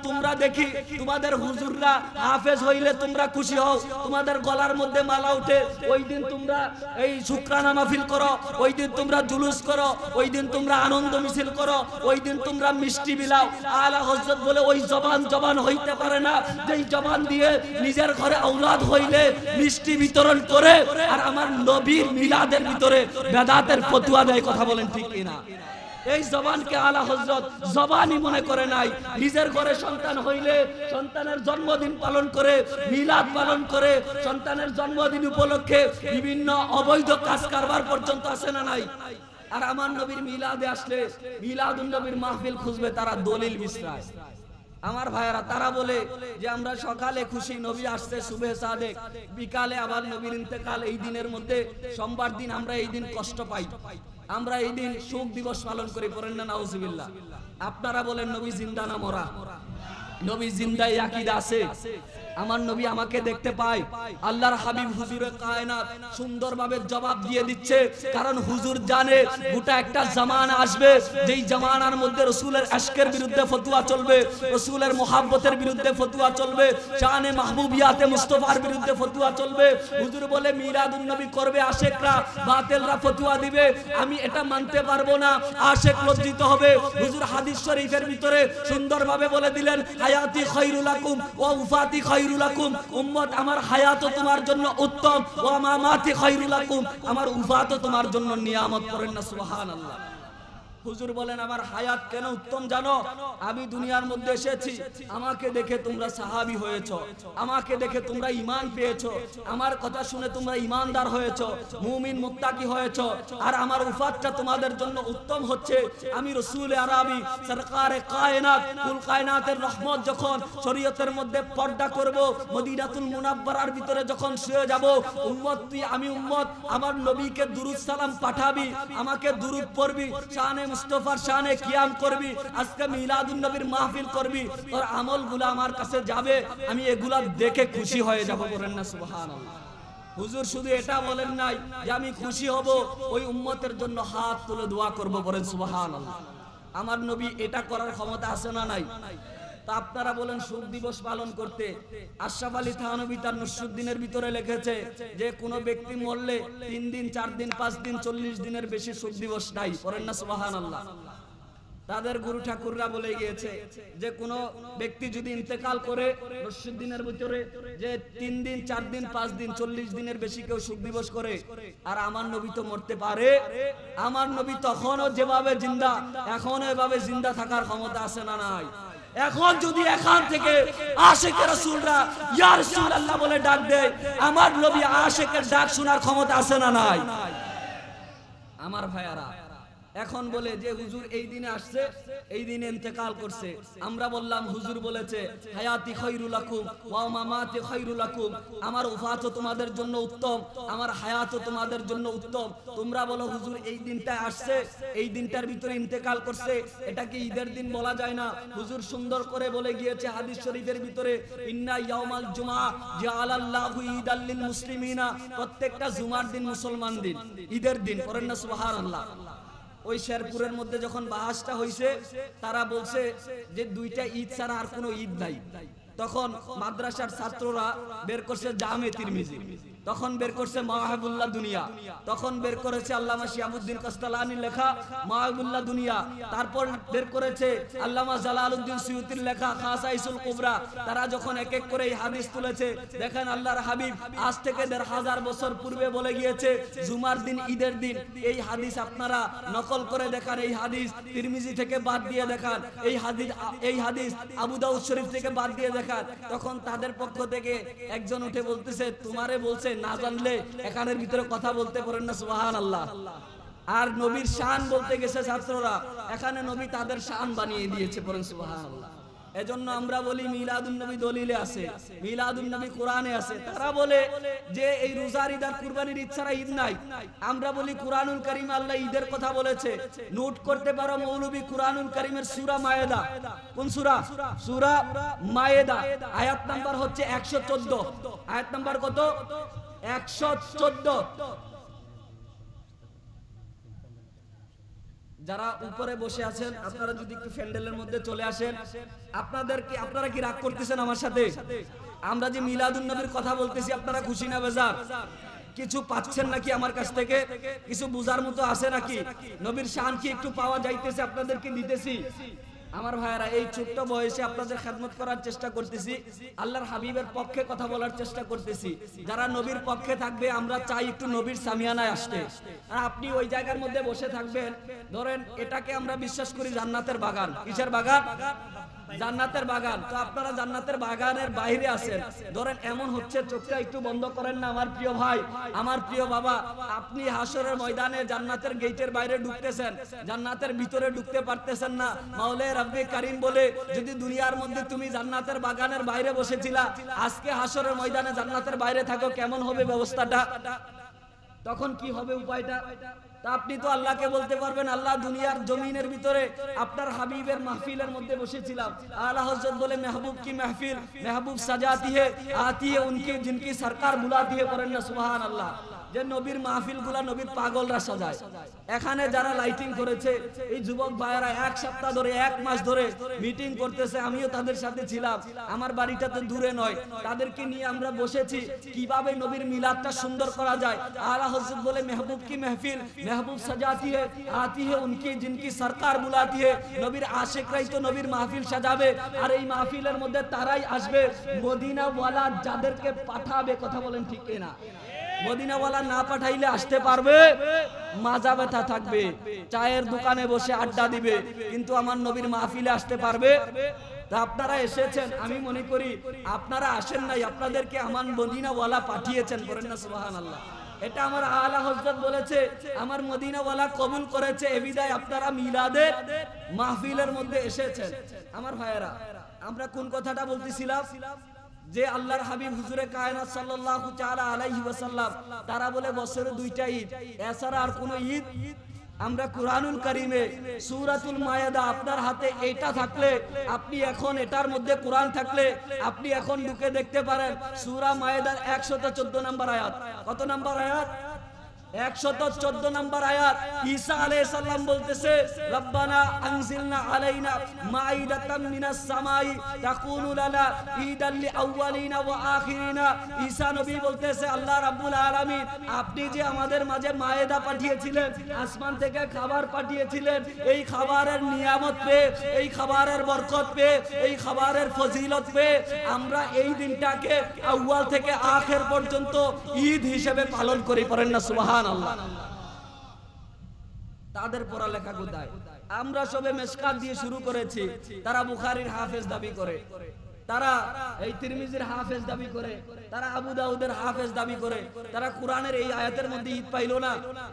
তোমরা দেখি তোমাদের হুজুররা হাফেজ হইলে তোমরা খুশি হও, তোমাদের গলার মধ্যে মালা উঠে, ওই দিন তোমরা এই শুকরানা মাহফিল করো, ওই দিন তোমরা জুলুস করো, ওই দিন তোমরা আনন্দ মিছিল করো, ওই দিন তোমরা মিষ্টি বিলাও। আলা হযরত বলে ওই জবান হইতে পারে না যেই জবান দিয়ে নিজের ঘরে আওলাদ হইলে মিষ্টি বিতরণ করে আর আমার নবীর মিলাদের ভিতরে বেদাতের ফতোয়া দেয়। কথা বলেন ঠিক কিনা? এই জবানকে আলা হযরত জবানই মনে করে নাই। নিজের ঘরে সন্তান হইলে সন্তানের জন্মদিন পালন করে, মিলাদ পালন করে, সন্তানের জন্মদিন উপলক্ষে বিভিন্ন অবৈধ কাজ কারবার পর্যন্ত আসে না নাই? আর আমার নবীর মিলাদে আসলে মিলাদুন নবীর মাহফিল খুঁজবে তারা দলিল বিছরায়। আমার ভাইয়েরা, তারা বলে যে আমরা সকালে খুশি নবী আসছে সুবহে সাদেক, বিকালে আবার নবীর ইন্তেকাল। এই দিনের মধ্যে সোমবার দিন আমরা এই দিন কষ্ট পাই, আমরা এই দিন শোক দিবস পালন করি। পড়েন না নাউজুবিল্লাহ। আপনারা বলেন নবী জিন্দা না মরা? নবী জিন্দা, এই আকীদা আছে। আমার নবী আমাকে দেখতে পায়। আল্লাহর হাবিব হুজুরে কায়নাত সুন্দরভাবে জবাব দিয়ে দিচ্ছে, কারণ হুজুর জানে গোটা একটা জামানা আসবে যেই জামানার মধ্যে রাসূলের আশকের বিরুদ্ধে ফতোয়া চলবে, রাসূলের মুহাব্বতের বিরুদ্ধে ফতোয়া চলবে, শানে মাহবুবিয়াতে মুস্তাফার বিরুদ্ধে ফতোয়া চলবে। হুজুর বলে মিলাদুন নবী করবে আশিকরা, বাতিলরা ফতোয়া দিবে, আমি এটা মানতে পারবো না, আশিক লজ্জিত হবে। হুজুর হাদিস শরীফের ভিতরে সুন্দরভাবে বলে দিলেন হায়াতি খায়রুল লাকুম ওয়া উফাতি খায়রুল খায়রুল লাকুম, উম্মত আমার হায়াতও তোমার জন্য উত্তম, ওয়া মামাতি খায়রুল লাকুম, আমার উফাতও তোমার জন্য নিয়ামত। করেন না সুবহানাল্লাহ। হুজুর বলেন আমার হায়াত কেন উত্তম জানো? আমি দুনিয়ার মধ্যে এসেছি, আমাকে দেখে তোমরা সাহাবী হয়েছো, আমাকে দেখে তোমরা ঈমান পেয়েছো, আমার কথা শুনে তোমরা ঈমানদার হয়েছো, মুমিন মুত্তাকি হয়েছো। আর আমার উফাতটা তোমাদের জন্য উত্তম হচ্ছে আমি রাসূল আরবি সরকারে কায়নাত কুল কায়নাতের রহমত যখন শরীয়তের মধ্যে পর্দা করব, মদিনাতুল মুনাব্বারার ভিতরে যখন শুয়ে যাব, উম্মত তুই আমি উম্মত আমার নবীকে দুরূদ সালাম পাঠাবি, আমাকে দুরূদ পড়বি, শানে মুস্তাফার শানে কিয়াম করবি, আজকে মিলাদুন নবীর মাহফিল করবি, তোর আমলগুলো আমার কাছে যাবে, আমি এগুলা দেখে খুশি হয়ে যাব। বলেন না সুবহানাল্লাহ। হুজুর শুধু এটা বলেন নাই যে আমি খুশি হব, ওই উম্মতের জন্য হাত তুলে দোয়া করব। বলেন সুবহানাল্লাহ। আমার নবী এটা করার ক্ষমতা আছে না নাই? তা আপনারা বলেন শোক দিবস পালন করতে, আশরাফ আলী থানভী তার নুসরুদ্দিনের ভিতরে লিখেছে যে কোনো ব্যক্তি মরলে 3 দিন 4 দিন 5 দিন 40 দিনের বেশি শোক দিবস নাই। করেন না সুবহানাল্লাহ। তাদের গুরু ঠাকুররা বলে গিয়েছে যে কোনো ব্যক্তি যদি ইন্তেকাল করে নুসরুদ্দিনের ভিতরে যে 3 দিন 4 দিন 5 দিন 40 দিনের বেশি কেউ শোক দিবস করে, আর আমার নবী তো মরতে পারে, আমার নবী তখনও যেভাবে জিন্দা এখনো এভাবে জিন্দা থাকার ক্ষমতা আছে না নাই? এখন যদি এখান থেকে আশিকের রাসূলরা ইয়া রাসূলুল্লাহ বলে ডাক দেয়, আমার নবী আশিকের ডাক শোনার ক্ষমতা আছে না নাই? আমার ভাইয়ারা এখন বলে যে হুজুর এই দিনে আসছে, এই দিনে ইন্তেকাল করছে, আমরা বললাম হুজুর বলেছে হায়াতি খায়রুল লাকুম ওয়া মামাতি খায়রুল লাকুম, আমার ওফাতও তোমাদের জন্য উত্তম, আমার হায়াতও তোমাদের জন্য উত্তম। তোমরা বলো হুজুর এই দিনটা আসছে, এই দিনটার ভিতরে ইন্তেকাল করছে, এটা কি ঈদের দিন বলা যায় না? হুজুর সুন্দর করে বলে গিয়েছে হাদিস শরীফের ভিতরে, ইন্না ইয়াউমাল জুমআ জাআলাল্লাহু ঈদাল লিল মুসলিমিনা, প্রত্যেকটা জুমার দিন মুসলমান দিন, ঈদের দিন। করেন না সুবহানাল্লাহ। ওই শেরপুরের মধ্যে যখন বাহাসটা হইছে, তারা বলছে যে 2টা ঈদ ছাড়া আর কোনো ঈদ নাই। তখন মাদ্রাসার ছাত্ররা বের করছে জামে তিরমিজি, তখন বের করছে মাওয়াহিবুল্লাহ দুনিয়া, তখন বের করেছে আল্লামা শিহাবুদ্দিন কাস্তালানির লেখা মাওয়াহিবুল্লাহ দুনিয়া, তারপর বের করেছে আল্লামা জালালউদ্দিন সুয়ুতির লেখা খাসাইসুল কুবরা। তারা যখন এক এক করে এই হাদিস তুলেছে, দেখেন আল্লাহর হাবিব আজ থেকে 1500 বছর পূর্বে বলে গিয়েছে জুমার দিন ঈদের দিন। এই হাদিস আপনারা নকল করে দেখান, এই হাদিস তিরমিজি থেকে বাদ দিয়ে দেখান, এই হাদিস আবু দাউদ শরীফ থেকে বাদ দিয়ে দেখান। তখন তাদের পক্ষ থেকে একজন উঠে বলতেছে তোমারে বলছে না জানলে এখানের ভিতরে কথা বলতে পারেন না সুবহানাল্লাহ। আর নবীর শান বলতে গেছে ছাত্ররা, এখানে নবী তাদের শান বানিয়ে দিয়েছে। পড়েন সুবহানাল্লাহ। এজন্য আমরা বলি মিলাদুন নবী দলিলে আছে, মিলাদুন নবী কোরআনে আছে। তারা বলে যে এই রোজার ঈদ আর কুরবানির ঈদ ছাড়া ঈদ নাই। আমরা বলি কুরআনুল কারীমে আল্লাহ ঈদের কথা বলেছে। নোট করতে পারো মৌলবী, কুরআনুল কারীমের সূরা মায়েদা, কোন সূরা? সূরা মায়েদা, আয়াত নাম্বার হচ্ছে 114। আয়াত নাম্বার কত? 114। যারা উপরে বসে আছেন আপনারা যদি একটু প্যান্ডেলের মধ্যে চলে আসেন। আপনারা কি রাগ করতেছেন আমার সাথে? আমরা যে মিলাদুন নবীর কথা বলতেছি, আপনারা খুশি না বেজার? কিছু পাচ্ছেন নাকি আমার কাছ থেকে? কিছু বুঝার মতো আছে নাকি? নবীর শান কি একটু পাওয়া যাইতেছে? আপনাদেরকে দিতেছি। আমার ভাইয়েরা এই ছোট্ট বয়সে আপনাদের খেদমত করার চেষ্টা করতেছি, আল্লাহর হাবিবের পক্ষে কথা বলার চেষ্টা করতেছি। যারা নবীর পক্ষে থাকবে আমরা চাই একটু নবীর সামিয়ানায় আসতে। আর আপনি ওই জায়গার মধ্যে বসে থাকবেন, ধরেন এটাকে আমরা বিশ্বাস করি জান্নাতের বাগান। কিসের বাগান? জান্নাতের বাগান। তো আপনারা জান্নাতের বাগানের বাইরে আছেন, ধরেন এমন হচ্ছে, চোখটা একটু বন্ধ করেন না আমার প্রিয় ভাই, আমার প্রিয় বাবা, আপনি হাসরের ময়দানে জান্নাতের গেটের বাইরে ঢুকতেছেন, জান্নাতের ভিতরে ঢুকতে পারতেছেন না। মাওলা রব্বে কারীম বলে যদি দুনিয়ার মধ্যে তুমি জান্নাতের বাগানের বাইরে বসেছিলা, আজকে হাসরের ময়দানে জান্নাতের বাইরে থাকো, কেমন হবে ব্যবস্থাটা? তখন কি হবে উপায়টা? তা আপনি তো আল্লাহকে বলতে পারবেন আল্লাহ দুনিয়ার জমিনের ভিতরে আপনার হাবিবের মাহফিলের মধ্যে বসেছিলাম। আলা হযরত বলে মেহবুব কি মাহফিল মেহবুব সাজাতি হে আতি হে উনকি জিনকি সরকার বুলাতি হে। পড়েন না সুবহানাল্লাহ। যে নবীর মাহফিলগুলা নবীর পাগলরা সাজায়। এখানে যারা লাইটিং করেছে এই যুবক ভাইয়েরা 1 সপ্তাহ ধরে 1 মাস ধরে মিটিং করতেছে, আমিও তাদের সাথে ছিলাম। আমার বাড়িটা তো দূরে নয়, তাদেরকে নিয়ে আমরা বসেছি কিভাবে নবীর মিলাদটা সুন্দর করা যায়। আলা হযরত বলে মেহবুব কি মাহফিল महबूब सजाती है, आती है उनकी जिनकी सरकार बुलाती है, नबीर आशिकরাই তো নবীর মাহফিল সাজাবে। আর এই মাহফিলের মধ্যে তারাই আসবে মদিনাওয়ালা যাদেরকে পাঠাবে। কথা বলেন ঠিক কিনা? মদিনাওয়ালা না পাঠাইলে আসতে পারবে? মাজা ব্যথা থাকবে, চায়ের দোকানে বসে আড্ডা দিবে, কিন্তু আমার নবীর মাহফিলে আসতে পারবে? তা আপনারা এসেছেন, আমি মনে করি আপনারা আসেন নাই, আপনাদেরকে আমার মদিনাওয়ালা পাঠিয়েছেন। করেন না সুবহানাল্লাহ? এটা আমার আলা হযরত বলেছে, আমার মদিনাওয়ালা কবুল করেছে, এ বিদায় আপনারা মিলাদের মাহফিলের মধ্যে এসেছেন। আমার ভাইয়েরা, আমরা কোন কথাটা বলতেছিলাম? যে আল্লাহর হাবিব হুজুরে কায়নাত সাল্লাল্লাহু তাআলা আলাইহি ওয়াসাল্লাম তারা বলে বছরে দুইটা ঈদ, এছাড়া আর কোনো ঈদ। আমরা কুরআনুল কারীমে সূরাতুল মায়েদা আপনার হাতে এটা থাকলে, আপনি এখন এটার মধ্যে কোরআন থাকলে আপনি এখন ঢুকে দেখতে পারেন সূরা মায়েদার 114 নম্বর আয়াত। কত নম্বর আয়াত? 114 নম্বর আয়াত। ঈসা আলাইহিস সালাম বলতেছে, রব্বানা আনজিলনা আলাইনা মাইদাতাম মিনাস সামাই তাকুনু লানা ঈদাল লিআউয়ালিনা ওয়া আখিরিনা। ঈসা নবী বলতেছে, আল্লাহ রাব্বুল আলামিন আপনি যে আমাদের মাঝে মায়েদা পাঠিয়েছিলেন, আসমান থেকে খাবার পাঠিয়েছিলেন, এই খাবারের নিয়ামত পেয়ে, এই খাবারের বরকত পেয়ে, এই খাবারের ফজিলত পেয়ে আমরা এই দিনটাকে আউয়াল থেকে আখির পর্যন্ত ঈদ হিসেবে পালন করি। পড়েন না সুবহান। তাদের পড়ালেখা কোথায়? আমরা সবে মেশকাত দিয়ে শুরু করেছি, তারা বুখারীর হাফেজ দাবি করে, তারা এই তিরমিজির হাফেজ দাবি করে, তারা আবু দাউদের হাফেজ দাবি করে, তারা কোরআনের এই আয়াতের মধ্যে ঈদ পাইলো না,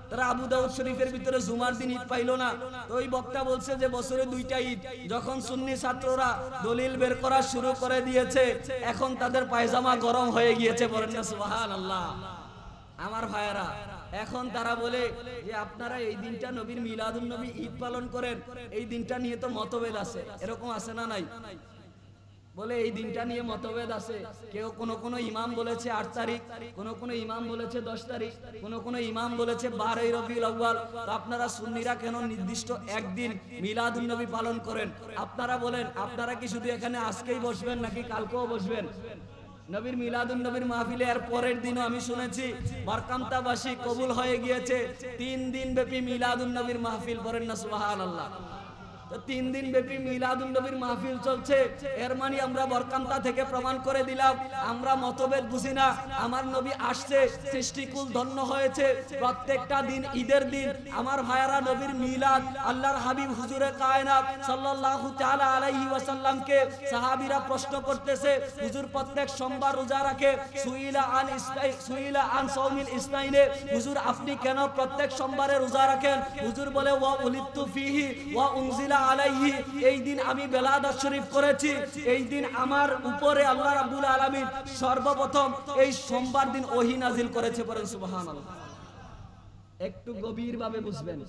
তারা আবু দাউদ শরীফের ভিতরে জুমার দিন ঈদ পাইলো না। তো ওই বক্তা বলছে যে বছরে দুইটা ঈদ। যখন সুন্নি ছাত্ররা দলিল বের করা শুরু করে দিয়েছে, এখন তাদের পায়জামা গরম হয়ে গিয়েছে। বলেন না সুবহানাল্লাহ? আমার ভাইয়েরা, এখন তারা বলে যে আপনারা এই দিনটা নবীর মিলাদুন নবী ঈদ পালন করেন, এই দিনটা নিয়ে তো মতভেদ আছে। এরকম আছে না নাই? বলে এই দিনটা নিয়ে মতভেদ আছে। কেউ কোন ইমাম বলেছে 8 তারিখ, কোন ইমাম বলেছে 10 তারিখ, কোন ইমাম বলেছে 12 রবিউল আউয়াল। তো আপনারা সুন্নিরা কেন নির্দিষ্ট একদিন মিলাদুন নবী পালন করেন? আপনারা বলেন, আপনারা কি শুধু এখানে আজকেই বসবেন নাকি কালকেও বসবেন? নবীর মিলাদুন নবীর মাহফিলে এর পরের দিনও আমি শুনেছি বারকামতাবাসী কবুল হয়ে গিয়েছে 3 দিন ব্যাপী মিলাদুন নবীর মাহফিল। বলেন না সুবহানাল্লাহ? তো 3 দিন ব্যাপী মিলাদুন নবীর মাহফিল চলছে, এর মানে আমরা বরকামতা থেকে প্রমাণ করে দিলাম আমরা মতভেদ বুঝি না। আমার নবী আসছে, সৃষ্টিকুল ধন্য হয়েছে, প্রত্যেকটা দিন ঈদের দিন। আমার ভাইয়ারা, নবীর মিলাদ, আল্লাহর হাবিব হুজুরে কায়নাত সাল্লাল্লাহু তাআলা আলাইহি ওয়াসাল্লামকে সাহাবীরা প্রশ্ন করতেছে, হুজুর প্রত্যেক সোমবার রোজা রাখে, সুইলা আন সাওমিল ইসনাইনে, হুজুর আপনি কেন প্রত্যেক সোমবারে রোজা রাখেন? হুজুর বলে, ওয়া উলিদতু ফিহি ওয়া উনজিলা আলাইহি, এই দিন আমি বেলাদাত শরীফ করেছি, এই দিন আমার উপরে আল্লাহ রাব্বুল আলামিন সর্বপ্রথম এই সোমবার দিন ওহী নাজিল করেছে। বলেন সুবহানাল্লাহ। একটু গভীর ভাবে বুঝবেন,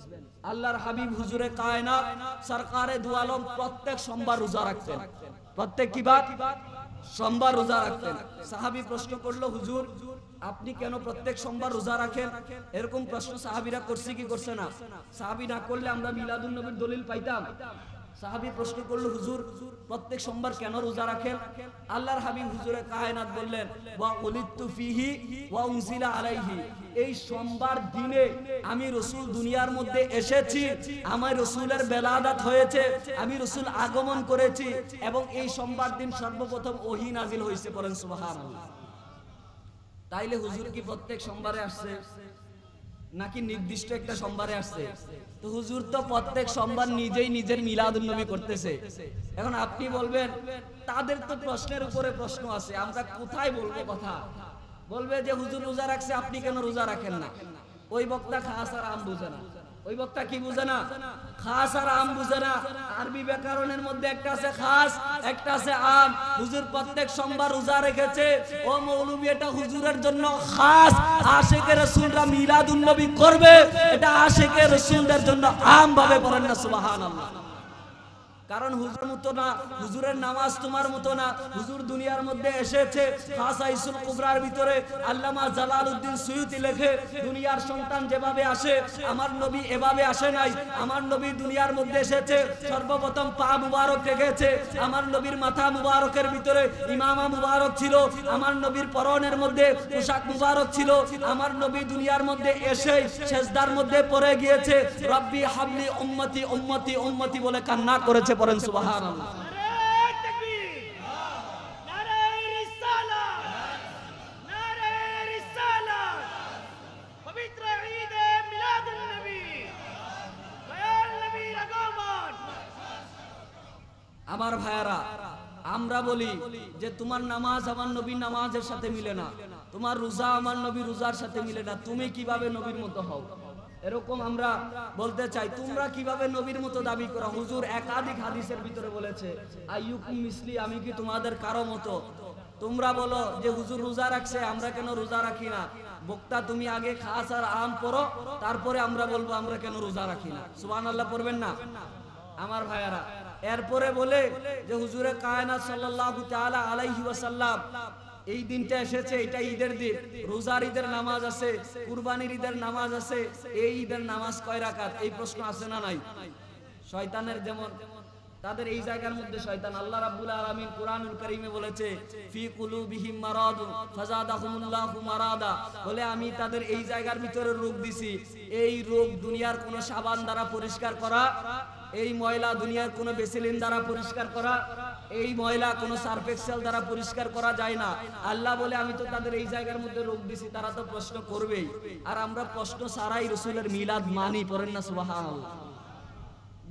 আল্লাহর হাবিব হুজুরে কায়নাত সরকারে দু আলম প্রত্যেক সোমবার রোজা রাখতেন। প্রত্যেক কি বার? সোমবার রোজা রাখতেন। সাহাবী প্রশ্ন করলো, হুজুর আপনি কেন প্রত্যেক সোমবার রোজা রাখেন? এরকম প্রশ্ন সাহাবীরা করছে কি করছে না? সাহাবী না করলে আমরা মিলাদুন নবীর দলিল পাইতাম? সাহাবী প্রশ্ন করলো, হুজুর প্রত্যেক সোমবার কেন রোজা রাখেন? আল্লাহর হাবিব হুজুরে কায়নাত বললেন, ওয়া উলিদতু ফিহি ওয়া উনজিলা আলাইহি, এই সোমবার দিনে আমি রাসূল দুনিয়ার মধ্যে এসেছি, আমার রাসূলের বেলাদাত হয়েছে, আমি রাসূল আগমন করেছি, এবং এই সোমবার দিন সর্বপ্রথম ওহী নাজিল হয়েছে। বলেন সুবহানাল্লাহ। তাইলে হুজুর কি প্রত্যেক সোমবারে আসছে নাকি নির্দিষ্ট একটা সোমবারে আসছে? তো হুজুর তো প্রত্যেক সোমবার নিজেই নিজের মিলাদুন নবী করতেছে। এখন আপনি বলবেন, তাদের তো প্রশ্নের উপরে প্রশ্ন আছে, আমরা কোথায় বলবো কথা? বলবে যে হুজুর রোজা রাখছে, আপনি কেন রোজা রাখেন না? ওই বক্তা খাস আর আম বুঝে না। ওই বক্তা কি বুঝে না? খাস আর আম বুঝে না। আরবি ব্যাকরণের মধ্যে একটা আছে খাস, একটা আছে আম। হুজুর প্রত্যেক সোমবার রোজা রেখেছে, ও মৌলবি এটা হুজুরের জন্য খাস, আশিকে রাসূলরা মিলাদুন নবী করবে, এটা আশিকে রাসূলদের জন্য আম ভাবে। পড়েন না সুবহানাল্লাহ? কারণ হুজুর মতো না, হুজুরের নামাজ তোমার মতো না। হুজুর দুনিয়ার মধ্যে এসেছে খাসাইসুল কুবরার ভিতরে আল্লামা জালালউদ্দিন সুয়ুতি লেখে, দুনিয়ার সন্তান যেভাবে আসে আমার নবী এভাবে আসে নাই। আমার নবী দুনিয়ার মধ্যে এসেছে, সর্বপ্রথম পা মুবারক রেখেছে। আমার নবীর মাথা মুবারকের ভিতরে ইমামা মুবারক ছিল। আমার নবীর পরনের মধ্যে পোশাক মুবারক ছিল। আমার নবী দুনিয়ার মধ্যে এসে সেজদার মধ্যে পড়ে গিয়েছে, রব্বি হাবলি উম্মতি উম্মতি উম্মতি বলে কান্না করেছে। পড়েন সুবহানাল্লাহ। আমার ভাইয়ারা, আমরা বলি যে তোমার নামাজ আমার নবীর নামাজের সাথে মিলে না, তোমার রোজা আমার নবীর রোজার সাথে মিলে না, তুমি কিভাবে নবীর মতো হও? এরকম আমরা বলতে চাই। তোমরা কিভাবে নবীর মতো দাবি করো? হুজুর একাধিক হাদিসের ভিতরে বলেছে আইয়ুকুম মিসলি, আমি কি তোমাদের কারো মতো? তোমরা বলো যে হুজুর রোজা রাখছে, আমরা কেন রোজা রাখি না? বক্তা তুমি আগে খাস আর আম পড়ো, তারপরে আমরা বলবো আমরা কেন রোজা রাখি না। সুবহানাল্লাহ পড়বেন না আমার ভাইয়ারা? এরপরে বলে যে হুজুরে কায়নাত সাল্লাল্লাহু তাআলা আলাইহি ওয়াসাল্লাম এই দিনটা এসেছে, এটা ঈদের দিন, রোজার ঈদের নামাজ আছে, কুরবানির ঈদের নামাজ আছে, এই ঈদের নামাজ কয় রাকাত? এই প্রশ্ন আছে না নাই? শয়তানের যেমন তাদের এই জায়গার মধ্যে শয়তান, আল্লাহ রাব্বুল আলামিন কুরআনুল কারীমে বলেছে ফি কুলুবিহিম মারাদুন ফাযাদাহুমুল্লাহু মারাদা, বলে আমি তাদের এই জায়গার ভিতরে রোগ দিছি। এই রোগ দুনিয়ার কোন সাবান দ্বারা পরিষ্কার করা, এই ময়লা দুনিয়ার কোন বেসিলিন দ্বারা পরিষ্কার করা, এই ময়লা কোন সার্ফ এক্সেল দ্বারা পরিষ্কার করা যায় না। আল্লাহ বলে আমি তো তাদের এই জায়গার মধ্যে রোগ দিছি, তারা তো প্রশ্ন করবেই। আর আমরা প্রশ্ন ছাড়াই রাসূলের মিলাদ মানি। পড়েন না সুবহানাল্লাহ?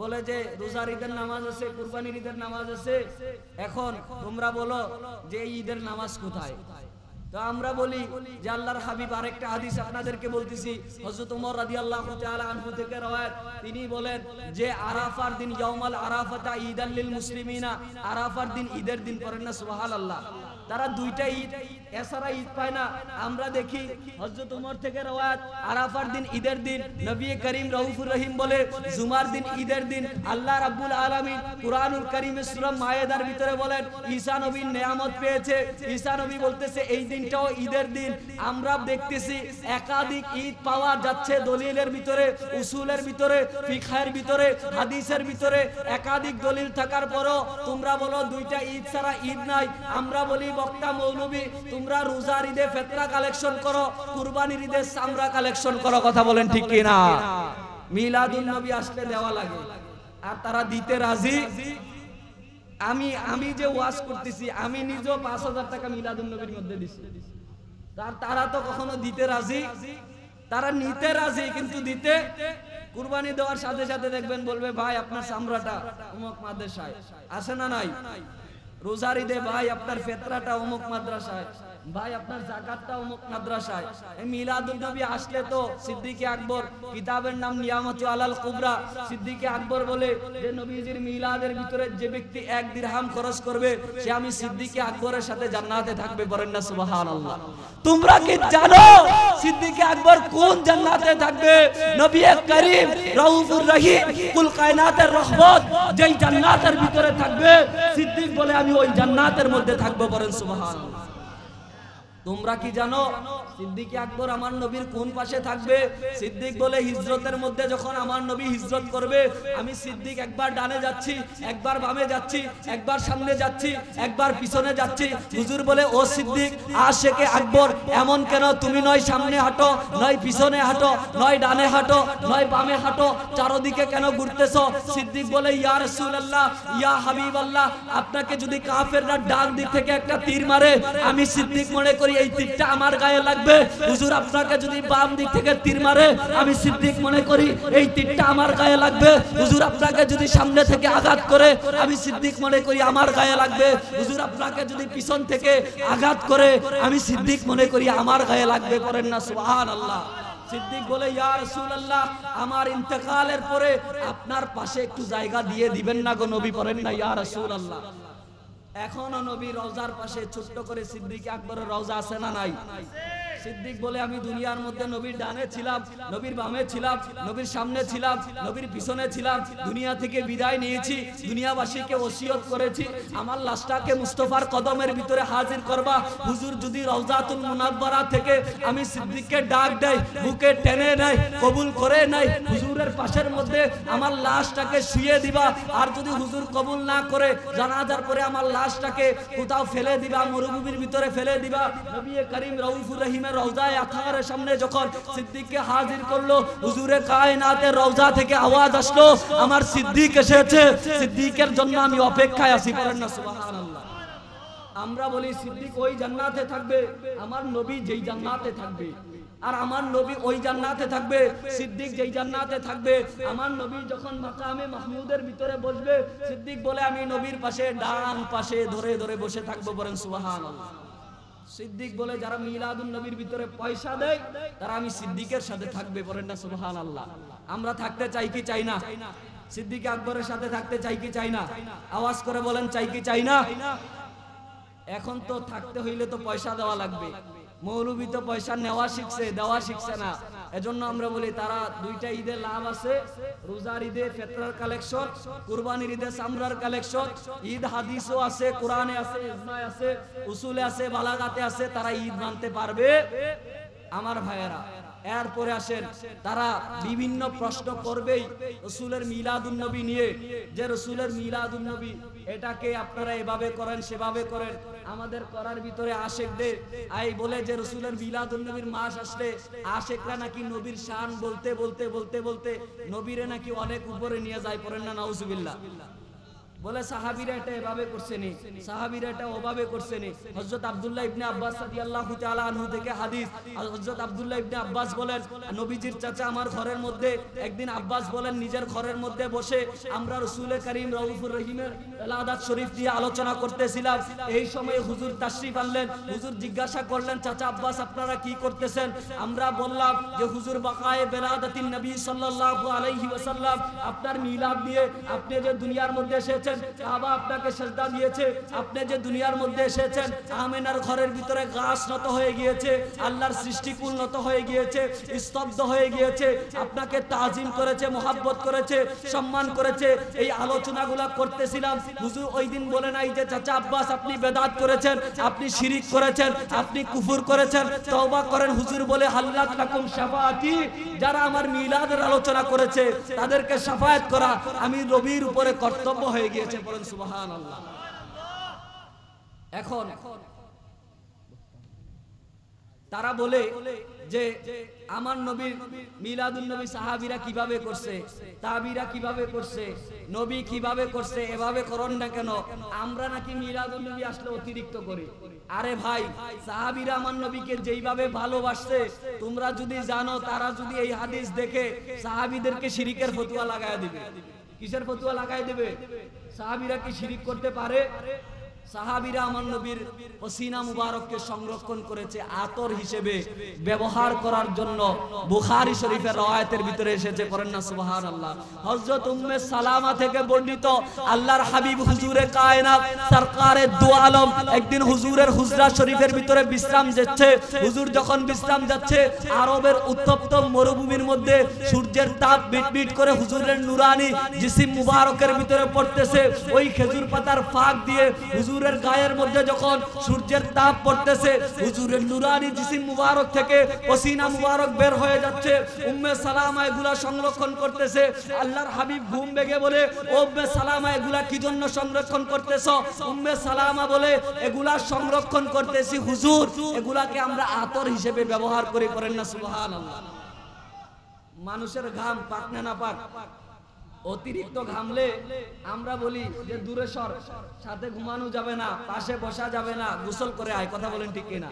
বলে যে রোজার ঈদের নামাজ আছে, কুরবানির ঈদের নামাজ আছে, এখন তোমরা বলো যে এই ঈদের নামাজ কোথায়? তো আমরা বলি যে আল্লাহর হাবিব আরেকটা হাদিস আপনাদেরকে বলতেছি, হযরত ওমর রাদিয়াল্লাহু তাআলা আনহু থেকে রওয়ায়াত, তিনি বলেন যে আরাফার দিন ইয়াউমাল আরাফাতা ঈদাল লিল মুসলিমিনা, আরাফার দিন ঈদের দিন। করেন না সুবহানাল্লাহ? তারা দুইটা ঈদ, এছাড়া ঈদ পায় না। আমরা দেখি হযরত ওমর থেকে রওয়ায়াত, আরাফার দিন ঈদের দিন। নবী করিম রাউফুর রহিম বলে জুমার দিন ঈদের দিন। আল্লাহ রাব্বুল আলামিন কুরআনুল কারীমে সূরা মায়েদার ভিতরে বলেন ঈসা নবী নিয়ামত পেয়েছে, ঈসা নবী বলতেছে এই দিনটাও ঈদের দিন। আমরা দেখতেছি একাধিক ঈদ পাওয়া যাচ্ছে দলিলের ভিতরে, উসুলের ভিতরে, ফিকহের ভিতরে, হাদিসের ভিতরে একাধিক দলিল থাকার পরও তোমরা বলো দুইটা ঈদ ছাড়া ঈদ নাই। আমরা বলি বক্তা মৌলবী, তোমরা রোজার ঈদে ফেতরা কালেকশন করো, কুরবানির ঈদে চামড়া কালেকশন করো। কথা বলেন ঠিক কি না? মিলাদুন নবী আসলে দেওয়া লাগে আর তারা দিতে রাজি। আমি যে ওয়াজ করতেছি, আমি নিজেও ৫,০০০ টাকা মিলাদুন নবীর মধ্যে দিছি, তারা তো কখনো দিতে রাজি, তারা নিতে রাজি কিন্তু দিতে। কুরবানি দেওয়ার সাথে সাথে দেখবেন বলবে ভাই আপনার চামড়াটা অমুক মাদ্রাসায় আছে না নাই? রোজার ঈদে ভাই আপনার ফেতরাটা অমুক মাদ্রাসায়, ভাই আপনার যাকাতটা অমুক মাদ্রাসায়। মিলাদুন নবী আসলে তো সিদ্দিকে আকবর, কিতাবের নাম নিয়ামতু আলাল কুবরা, সিদ্দিকে আকবর বলে যে নবীজির মিলাদের ভিতরে যে ব্যক্তি 1 দিরহাম খরচ করবে সে আমি সিদ্দিকে আকবরের সাথে জান্নাতে থাকবে। বলেন না সুবহানাল্লাহ? তোমরা কি জানো সিদ্দিকে আকবর কোন জান্নাতে থাকবে? নবী করিম রাউফুর রহিম কুল কায়নাতের রহমত যেই জান্নাতের ভিতরে থাকবে, সিদ্দিক বলে আমি ওই জান্নাতের মধ্যে থাকবো। বলেন সুবহানাল্লাহ? তোমরা কি জানো সিদ্দিক আকবর আমার নবীর কোন পাশে থাকবে? সিদ্দিক বলে হিজরতের মধ্যে যখন আমার নবী হিজরত করবে, আমি সিদ্দিক একবার ডানে যাচ্ছি, একবার বামে যাচ্ছি, একবার সামনে যাচ্ছি, একবার পিছনে যাচ্ছি। হুজুর বলে ও সিদ্দিক আশেকে আকবর এমন কেন? তুমি নয় সামনে হাঁটো, নয় পিছনে হাঁটো, নয় ডানে হাঁটো, নয় বামে হাঁটো, চারদিকে কেন ঘুরতেছো? সিদ্দিক বলে ইয়া রাসূলুল্লাহ, ইয়া হাবিবাল্লাহ, আপনাকে যদি কাফেররা ডান দিক থেকে একটা তীর মারে, আমি সিদ্দিক মনে করি এই তীরটা আমার গায়ে লাগবে। হুজুর আপনাকে যদি বাম দিক থেকে তীর মারে, আমি সিদ্দিক মনে করি এই তীরটা আমার গায়ে লাগবে। হুজুর আপনাকে যদি সামনে থেকে আঘাত করে, আমি সিদ্দিক মনে করি আমার গায়ে লাগবে। হুজুর আপনাকে যদি পিছন থেকে আঘাত করে, আমি সিদ্দিক মনে করি আমার গায়ে লাগবে। করেন না সুবহানাল্লাহ? সিদ্দিক বলে ইয়া রাসূলুল্লাহ, আমার ইন্তেকালের পরে আপনার পাশে একটু জায়গা দিয়ে দিবেন না গো নবী? পড়েন না ইয়া রাসূলুল্লাহ? এখনো নবী রওজার পাশে ছোট্ট করে সিদ্দিক আকবরের রওজা আছে না নাই? সিদ্দিক বলে আমি দুনিয়ার মধ্যে নবীর ডানে ছিলাম, নবীর বামে ছিলাম, নবীর সামনে ছিলাম, নবীর পিছনে ছিলাম, দুনিয়া থেকে বিদায় নিয়েছি, দুনিয়াবাসীকে ওসিয়ত করেছি আমার লাশটাকে মুস্তাফার কদমের ভিতরে হাজির করবা। হুজুর যদি রওজাতুল মুনাব্বারা থেকে আমি সিদ্দিককে ডাক দেই, বুকে টেনে নেয়, কবুল করে নেয়, হুজুরের পাশের মধ্যে আমার লাশটাকে শুয়ে দিবা। আর যদি হুজুর কবুল না করে জানাজার পরে আমার লাশটাকে কোথাও ফেলে দিবা, মরুভূমির ভিতরে ফেলে দিবা। নবী করিম রউফুর রহিমের রওজায়ে আতহারের সামনে যখন সিদ্দিককে হাজির করলো, হুজুরে কায়নাতের রওজা থেকে আওয়াজ আসলো আমার সিদ্দিক এসেছে, সিদ্দিকের জন্য আমি অপেক্ষায় আছি। পড়েন না সুবহানাল্লাহ। আমরা বলি সিদ্দিক ওই জান্নাতে থাকবে, আমার নবী যেই জান্নাতে থাকবে, আর আমার নবী ওই জান্নাতে থাকবে, সিদ্দিক যেই জান্নাতে থাকবে। আমার নবী যখন মাকামে মাহমুদের ভিতরে বসবে, সিদ্দিক বলে আমি নবীর পাশে ডান পাশে ধরে ধরে বসে থাকবো। বলেন সুবহানাল্লাহ। সিদ্দিক বলে যারা মিলাদুন নবীর ভিতরে পয়সা দেয় তারা আমি সিদ্দিকের সাথে থাকবে। বলেন না সুবহানাল্লাহ। আমরা থাকতে চাই কি চাই না? সিদ্দিক আকবরের সাথে থাকতে চাই কি চাই না? আওয়াজ করে বলেন চাই কি চাই না? এখন তো থাকতে হইলে তো পয়সা দেওয়া লাগবে। মৌলবী তো পয়সা নেওয়া শিখছে, দেওয়া শিখছে না। এজন্য আমরা বলি তারা দুইটা ঈদে লাভ আছে, রোজার ঈদে ফিতরার কালেকশন, কুরবানির ঈদে সামরার কালেকশন। ঈদ হাদিসও আছে, কোরআনে আছে, ইজমায় আছে, উসুলে আছে, বালাগাতে আছে। তারা ঈদ মানতে পারবে আমার ভাইয়েরা। এরপরে আসেন তারা বিভিন্ন প্রশ্ন করবেই রাসূলের মিলাদুন নবী নিয়ে, যে রাসূলের মিলাদুন নবী এটাকে আপনারা এভাবে করেন সেভাবে করেন। আমাদের করার ভিতরে আশেকদের আই বলে যে রাসূলের মিলাদুন নবীর মাস আসলে আশেকরা নাকি নবীর শান বলতে বলতে বলতে বলতে নবীরে নাকি অনেক উপরে নিয়ে যায়। পড়েন না নাউজুবিল্লাহ। বলে সাহাবীরা এটা এভাবে করছেনি, সাহাবীরা এটা ওভাবে করছেনি। হযরত আব্দুল্লাহ ইবনে আব্বাস রাদিয়াল্লাহু তাআলা আনহু থেকে হাদিস, হযরত আব্দুল্লাহ ইবনে আব্বাস বলেন নবীজির চাচা আমার ঘরের মধ্যে একদিন আব্বাস বলেন নিজের ঘরের মধ্যে বসে আমরা রাসূল করিম রউফুর রহিমের ইলাদাত শরীফ দিয়ে আলোচনা করতেছিলাম। এই সময় হুজুর তাশরিফ আনলেন। হুজুর জিজ্ঞাসা করলেন চাচা আব্বাস আপনারা কি করতেছেন? আমরা বললাম যে হুজুর বাকায়ে বেলাদাতিন নবী সাল্লাল্লাহু আলাইহি ওয়াসাল্লাম আপনার মিলাদ দিয়ে আপনি যে দুনিয়ার মধ্যে এসেছেন, কাবা আপনাকে সেজদা দিয়েছে, আপনি যে দুনিয়ার মধ্যে এসেছেন, আমিনার ঘরের ভিতরে গাছ নত হয়ে গিয়েছে, আল্লাহর সৃষ্টিকুল নত হয়ে গিয়েছে, স্তব্ধ হয়ে গিয়েছে, আপনাকে তাজিম করেছে, মোহাব্বত করেছে, সম্মান করেছে। এই আলোচনাগুলো করতেছিলাম। হুজুর ওই দিন বলে নাই যে চাচা আব্বাস আপনি বেদাত করেছেন, আপনি শিরিক করেছেন, আপনি কুফর করেছেন, তওবা করেন। হুজুর বলে হাল্লাত লাকুম শাফাআতি, যারা আমার মিলাদের আলোচনা করেছে তাদেরকে শাফায়াত করা আমি নবীর উপরে কর্তব্য হয়ে গিয়েছে। বলেন সুবহানাল্লাহ। এখন তারা বলে যে আমার নবীর মিলাদুন নবী সাহাবীরা কিভাবে করছে, তাবিরা কিভাবে করছে, নবী কিভাবে করছে, এভাবে করন না কেন? আমরা নাকি মিলাদুন নবী আসলে অতিরিক্ত করি। আরে ভাই, সাহাবীরা আমার নবীকে যেইভাবে ভালোবাসছে তোমরা যদি জানো, তারা যদি এই হাদিস দেখে সাহাবীদেরকে শিরিকের ফতোয়া লাগায় দিবে। কিসের ফতোয়া লাগায় দিবে? সাহাবীরা কি শিরিক করতে পারে? সাহাবীরা আমার নবীর পসিনা মুবারককে সংরক্ষণ করেছে আতর হিসেবে ব্যবহার করার জন্য। বুখারী শরীফের রওয়ায়াতের ভিতরে এসেছে। পড়েন না সুবহানাল্লাহ। হযরত উম্মে সালামা থেকে বর্ণিত আল্লাহর হাবিব হুজুরে কায়নাত সরকারে দু আলম একদিন হুজুরের হুজরা শরীফের ভিতরে বিশ্রাম যাচ্ছে। হুজুর যখন বিশ্রাম যাচ্ছে আরবের উত্তপ্ত মরুভূমির মধ্যে সূর্যের তাপ মিটমিট করে হুজুরের নুরানি জিসিম মুবারকের ভিতরে পড়তেছে। ওই খেজুর পাতার ফাঁক দিয়ে হুজুরের গায়ের মধ্যে যখন সূর্যের তাপ পড়তেছে, হুজুরের নুরানি জিসিম মুবারক থেকে পসিনা মুবারক বের হয়ে যাচ্ছে। উম্মে সালামা এগুলা সংরক্ষণ করতেছে। আল্লাহর হাবিব ঘুম ভেঙে বলে ও উম্মে সালামা এগুলা কি জন্য সংরক্ষণ করতেছো? উম্মে সালামা বলে এগুলা সংরক্ষণ করতেছি হুজুর, এগুলাকে আমরা আতর হিসেবে ব্যবহার করি। করেন না সুবহানাল্লাহ। মানুষের ঘাম পাক না পাক, অতিরিক্ত ঘামলে আমরা বলি যে দূরে সর, সাথে ঘুমানো যাবে না, পাশে বসা যাবে না, গোসল করে আয়। কথা বলেন ঠিক কিনা?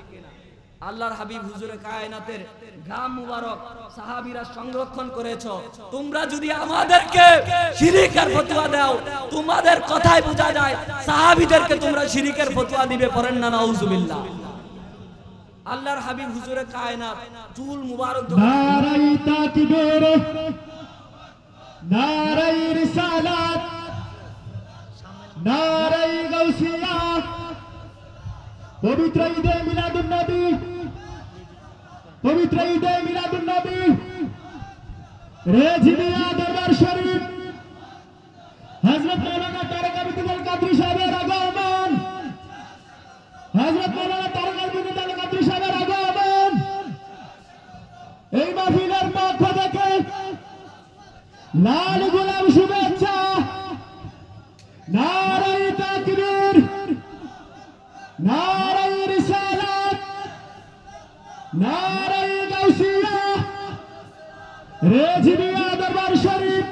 আল্লাহর হাবিব হুজুরে কায়নাতের ঘাম মুবারক সাহাবীরা সংরক্ষণ করেছো। তোমরা যদি আমাদেরকে শিরকের ফতোয়া দাও, তোমাদের কথাই বোঝা যায় সাহাবীদেরকে তোমরা শিরকের ফতোয়া দিবে। পড়েন না নাউজুবিল্লাহ। আল্লাহর হাবিব হুজুরে কায়নাত চুল মুবারক নারাই তাকবীর, নারাই রিসালাত, নারাই গাউসিয়া, পবিত্র ঈদে মিলাদুন নবী পবিত্র ঈদে মিলাদুন নবী রেজিবিয়া দরবার শরীফ হযরত মাওলানা তারেক আব্দুল কাদরি সাহেবের আগমন, হযরত মাওলানা তারেক আব্দুল কাদরি সাহেবের আগমন। এই মাহফিলের পক্ষ থেকে লাল গোলাপ শুভেচ্ছা, নারায়ে তাকবীর, নারায়ে রিসালাত, নারায়ে গাউসিয়া, রেজিবিয়া দরবার শরীফ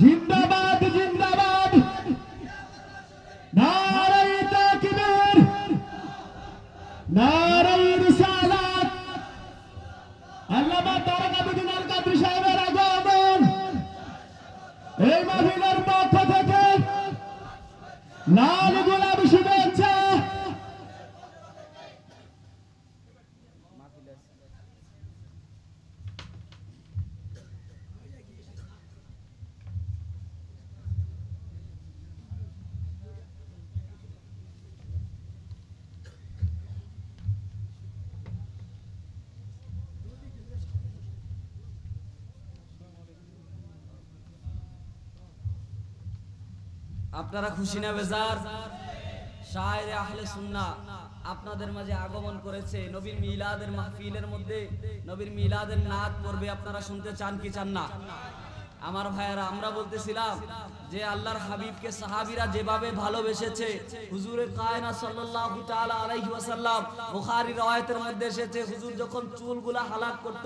জিন্দাবাদ জিন্দাবাদ, নারায়ে তাকবীর, নারায়ে রিসালাত। আল্লামা তারেক আব্দুল কাদরি সাহেবের আগমন। এই মাহফিলের পক্ষ থেকে লাল গোলাপ শুভেচ্ছা। আপনারা খুশি না বেজার? শায়ের আহলে সুন্নাহ আপনাদের মাঝে আগমন করেছে। নবীর মিলাদের মাহফিলের মধ্যে নবীর মিলাদের নাত পড়বে, আপনারা শুনতে চান কি চান না? আমার ভাইয়েরা, আমরা বলতেছিলাম যে আল্লাহর হাবিবকে সাহাবীরা যেভাবে ভালোবেসেছে, হুজুরে কায়নাত সাল্লাল্লাহু তাআলা আলাইহি ওয়াসাল্লাম, বুখারী রওয়ায়াতের মধ্যে এসেছে, হুজুর যখন চুলগুলা হালাক করত,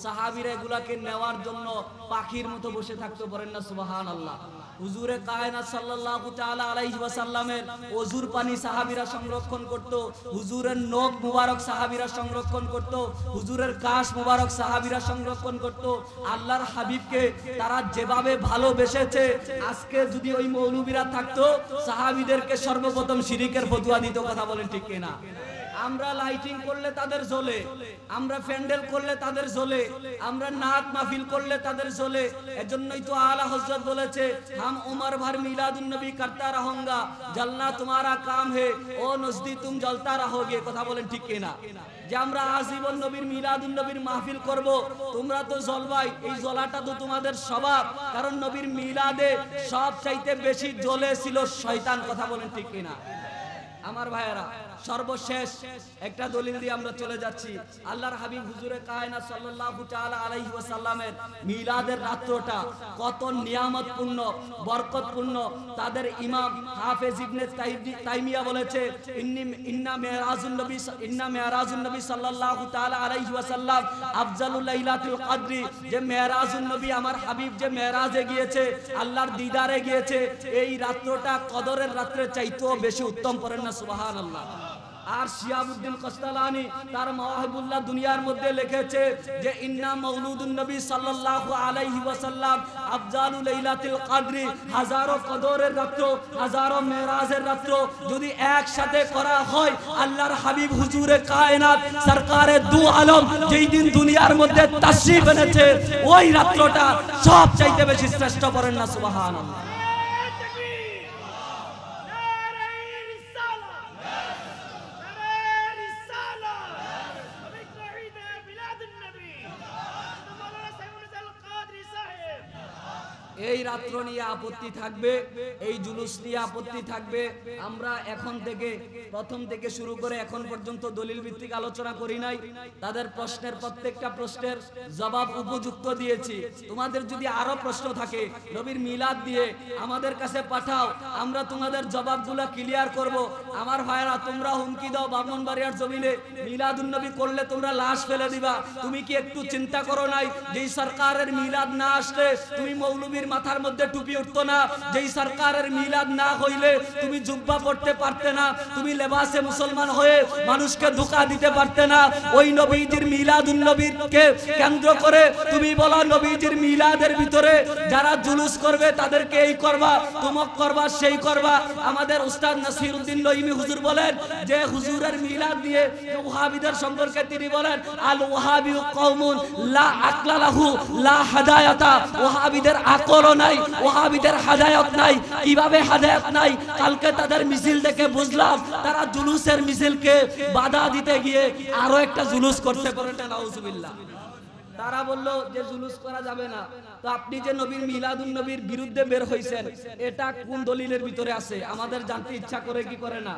সাহাবীরা এগুলাকে নেওয়ার জন্য পাখির মতো বসে থাকতো। বলেন না সুবহানাল্লাহ। হুজুরে কায়নাত সাল্লাল্লাহু তাআলা আলাইহি ওয়াসাল্লামের ওযুর পানি সাহাবীরা সংরক্ষণ করত, হুজুরের নখ মুবারক সাহাবীরা সংরক্ষণ করত, হুজুরের কাশ মুবারক সাহাবীরা সংরক্ষণ করত। আল্লাহর হাবিবকে তারা যেভাবে ভালোবেসেছে, আজকে যদি ওই মৌলবীরা থাকতো, সাহাবীদেরকে সর্বপ্রথম শিরিকের ফতোয়া দিত। কথা বলেন ঠিক কিনা? আমরা লাইটিং করলে তাদের জ্বলে, আমরা প্যান্ডেল করলে তাদের জ্বলে, আমরা নাত মাহফিল করলে তাদের জ্বলে। এজন্যই তো আলা হযরত বলেছে, হাম উমর ভর মিলাদুন নবী করতা রহুঙ্গা, জলনা তোমারা কাম হে, ও নজদি তুম জ্বলতা রহোগে। কথা বলেন ঠিক কিনা? যে আমরা আজীবন নবীর মিলাদুন নবীর মাহফিল করব, তোমরা তো জ্বলবাই, এই জ্বলাটা তো তোমাদের স্বভাব। কারণ নবীর মিলাদে সব চাইতে বেশি জ্বলে ছিল শয়তান। কথা বলেন ঠিক কিনা? আমার ভাইয়েরা, সর্বশেষ একটা দলিল দিয়ে আমরা চলে যাচ্ছি। আল্লাহর হাবিব হুজুরে কায়নাত সাল্লাল্লাহু তাআলা আলাইহি ওয়াসাল্লামের মিলাদের রাত্রটা কত নিয়ামতপূর্ণ, বরকতপূর্ণ। তাদের ইমাম হাফেজ ইবনে তাইমিয়া বলেছে, ইন্না মেরাজুন নবী সাল্লাল্লাহু তাআলা আলাইহি ওয়াসাল্লাম আফজালুল লাইলাতুল কদরি, যে মেরাজুন নবী আমার হাবিব যে মেরাজে গিয়েছে, আল্লাহর দিদারে গিয়েছে, এই রাত্রটা কদরের রাত্রের চাইতেও বেশি উত্তম। করেন না সুবহানাল্লাহ। আর শিহাবুদ্দিন কস্তালানি তার মাওয়াহিবুল্লাহ দুনিয়ার মধ্যে লিখেছে যে ইন্না মাউলুদুন নবী সাল্লাল্লাহু আলাইহি ওয়াসাল্লাম আফজালুল লাইলাতুল কদরি, হাজারো কদরের রাত্র, হাজারো মেরাজের রাত্র যদি একসাথে করা হয়, আল্লাহর হাবিব হুজুরে কায়নাত সরকারে দু আলম যেই দিন দুনিয়ার মধ্যে তাশরীফ এনেছে, ওই রাত্রটা সব চাইতে বেশি শ্রেষ্ঠ। করেন না সুবহানাল্লাহ। এই রাত্র নিয়ে আপত্তি থাকবে, এই জুলুস নিয়ে আপত্তি থাকবে। আমরা এখন থেকে প্রথম থেকে শুরু করে এখন পর্যন্ত দলিল ভিত্তিক আলোচনা করি নাই। তাদের প্রশ্নের প্রত্যেকটা প্রশ্নের জবাব উপযুক্ত দিয়েছি। তোমাদের যদি আরো প্রশ্ন থাকে নবীর মিলাদ দিয়ে আমাদের কাছে পাঠাও, আমরা তোমাদের জবাবগুলো ক্লিয়ার করব। আমার ভাইরা, তোমরা হুমকি দাও ব্রাহ্মণবাড়িয়ার জমিনে মিলাদুন নবী করলে তোমরা লাশ ফেলে দিবা। তুমি কি একটু চিন্তা করো নাই যেই সরকারের মিলাদ না আসলে তুমি মৌলবীর মাথার মধ্যে টুপি উঠতো না, যেই সরকারের মিলাদ না হইলে তুমি জুব্বা পড়তে পারতে না, তুমি লেবাসে মুসলমান হয়ে মানুষকে ধোঁকা দিতে পারতে না। ওই নবীজির মিলাদুন নবীকে কেন্দ্র করে তুমি বলো নবীজির মিলাদের ভিতরে যারা জুলুস করবে তাদেরকে এই করবা, তুমক করবা, সেই করবা। আমাদের উস্তাদ নাসিরউদ্দিন লইমি হুজুর বলেন যে হুজুরের মিলাদ দিয়ে ওয়াহাবিদের সম্পর্কে তিনি বলেন, আল ওয়াহাবি কওমুন লা আকলা লাহু লা হাদায়াতা, ওয়াহাবিদের আকল আকলও নাই, ওহাবিদের হেদায়েত নাই। কিভাবে হেদায়েত নাই? কালকে তাদের মিছিল দেখে বুঝলাম তারা জুলুসের মিছিলকে বাধা দিতে গিয়ে আরো একটা জুলুস করতে পারেন না, নাউজুবিল্লাহ। তারা বলল যে জুলুস করা যাবে না। তো আপনি যে নবীর মিলাদুন নবীর বিরুদ্ধে বের হইছেন, এটা কোন দলিলের ভিতরে আছে? আমাদের জানতে ইচ্ছা করে কি করে না?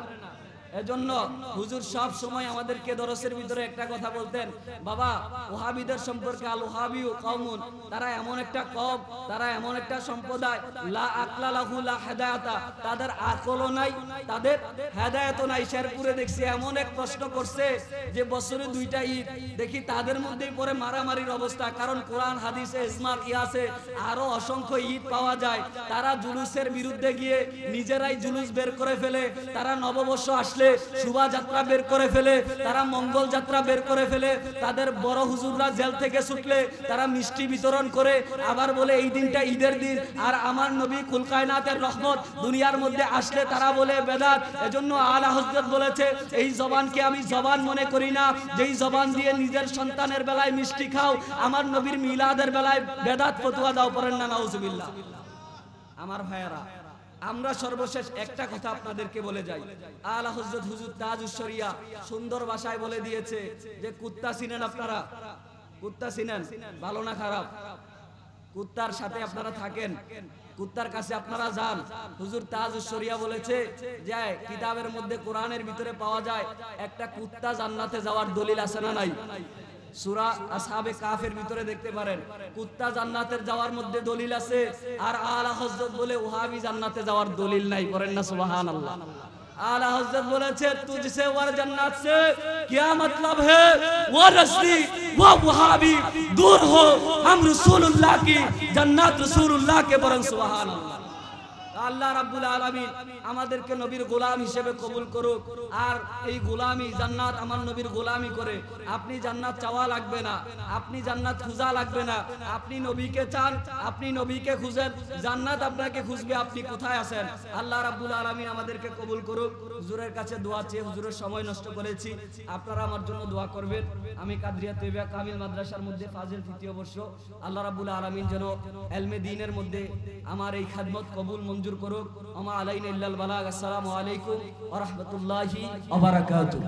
এজন্য হুজুর সব সময় আমাদেরকে দরসের ভিতরে একটা কথা বলতেন, বাবা ওহাবিদের সম্পর্কে, আল ওহাবিউ কওমুন, তারা এমন একটা কওম, তারা এমন একটা সম্প্রদায়, লা আকলা লাহু লা হেদায়াতা, তাদের আকলও নাই, তাদের হেদায়েতও নাই। শেরপুরে দেখছি এমন এক প্রশ্ন করছে যে বছরে 2টা ঈদ, দেখি তাদের মধ্যেই পরে মারামারির অবস্থা। কারণ কোরআন হাদিসে ইজমা কিয়াসে আরো অসংখ্য ঈদ পাওয়া যায়। তারা জুলুসের বিরুদ্ধে গিয়ে নিজেরাই জুলুস বের করে ফেলে। তারা নববর্ষ আসলে শোভাযাত্রা বের করে ফেলে, তারা মঙ্গল যাত্রা বের করে ফেলে। তাদের বড় হুজুররা জেল থেকে ছুটলে তারা মিষ্টি বিতরণ করে, আবার বলে এই দিনটা ঈদের দিন। আর আমার নবী কুল কায়নাতের রহমত দুনিয়ার মধ্যে আসলে তারা বলে বেদাত। এজন্য আলা হযরত বলেছে, এই জবানকে আমি জবান মনে করি না যেই জবান দিয়ে নিজের সন্তানের বেলায় মিষ্টি খাও, আমার নবীর মিলাদের বেলায় বেদাত ফতোয়া দাও। পড়েন না নাউজুবিল্লাহ। আমার ভাইয়েরা, আমরা সর্বশেষ একটা কথা আপনাদেরকে বলে যাই। আলা হযরত হুজুর তাজুস শরিয়া সুন্দর ভাষায় বলে দিয়েছে যে কুত্তা চিনেন আপনারা? কুত্তা চিনেন? ভালো না খারাপ? কুত্তার সাথে আপনারা থাকেন, কুত্তার কাছে আপনারা যান। হুজুর তাজুস শরিয়া বলেছে যে কিতাবের মধ্যে কোরআনের ভিতরে পাওয়া যায় একটা কুত্তা জান্নাতে যাওয়ার দলিল আছে না নাই? সূরা আসহাবে কাফের ভিতরে দেখতে পারেন, কুত্তা জান্নাতের যাওয়ার মধ্যে দলিল আছে। আর আলা হযরত বলে ওহাবি জান্নাতে যাওয়ার দলিল নাই। পড়েন না সুবহানাল্লাহ। आला हज़रत बोले छे तुझसे वर जन्नत से क्या मतलब है, वो रस्सी वो वहाबी दूर हो, हम रसूलुल्लाह की जन्नत रसूलुल्लाह के बरन सुभान अल्लाह। আল্লাহ রাব্বুল আলামিন আমাদেরকে নবীর গোলাম হিসেবে কবুল করুক, আর এই গোলামি জান্নাত আমার নবীর গোলামি করে। আপনি জান্নাত চাওয়া লাগবে না, আপনি জান্নাত খোঁজা লাগবে না, আপনি নবীকে চান, আপনি নবীকে খুঁজেন, জান্নাত আপনাকে খুঁজবে আপনি কোথায় আছেন। আল্লাহ রাব্বুল আলামিন আমাদেরকে কবুল করুক। হুজুরের কাছে দোয়া চেয়ে হুজুরের সময় নষ্ট করেছি, আপনারা আমার জন্য দোয়া করবেন। আমি কাদরিয়া তৈবা কামিল মাদ্রাসার মধ্যে ফাজিল তৃতীয় বর্ষ। আল্লাহ রাব্বুল আলামিন যেন ইলমে দ্বীনের মধ্যে আমার এই খিদমত কবুল মঞ্জুর করুক। আমা আলাইনা ইল্লাল বালাগ। আসসালামু আলাইকুম ওয়া রাহমাতুল্লাহি ওয়া বারাকাতুহু।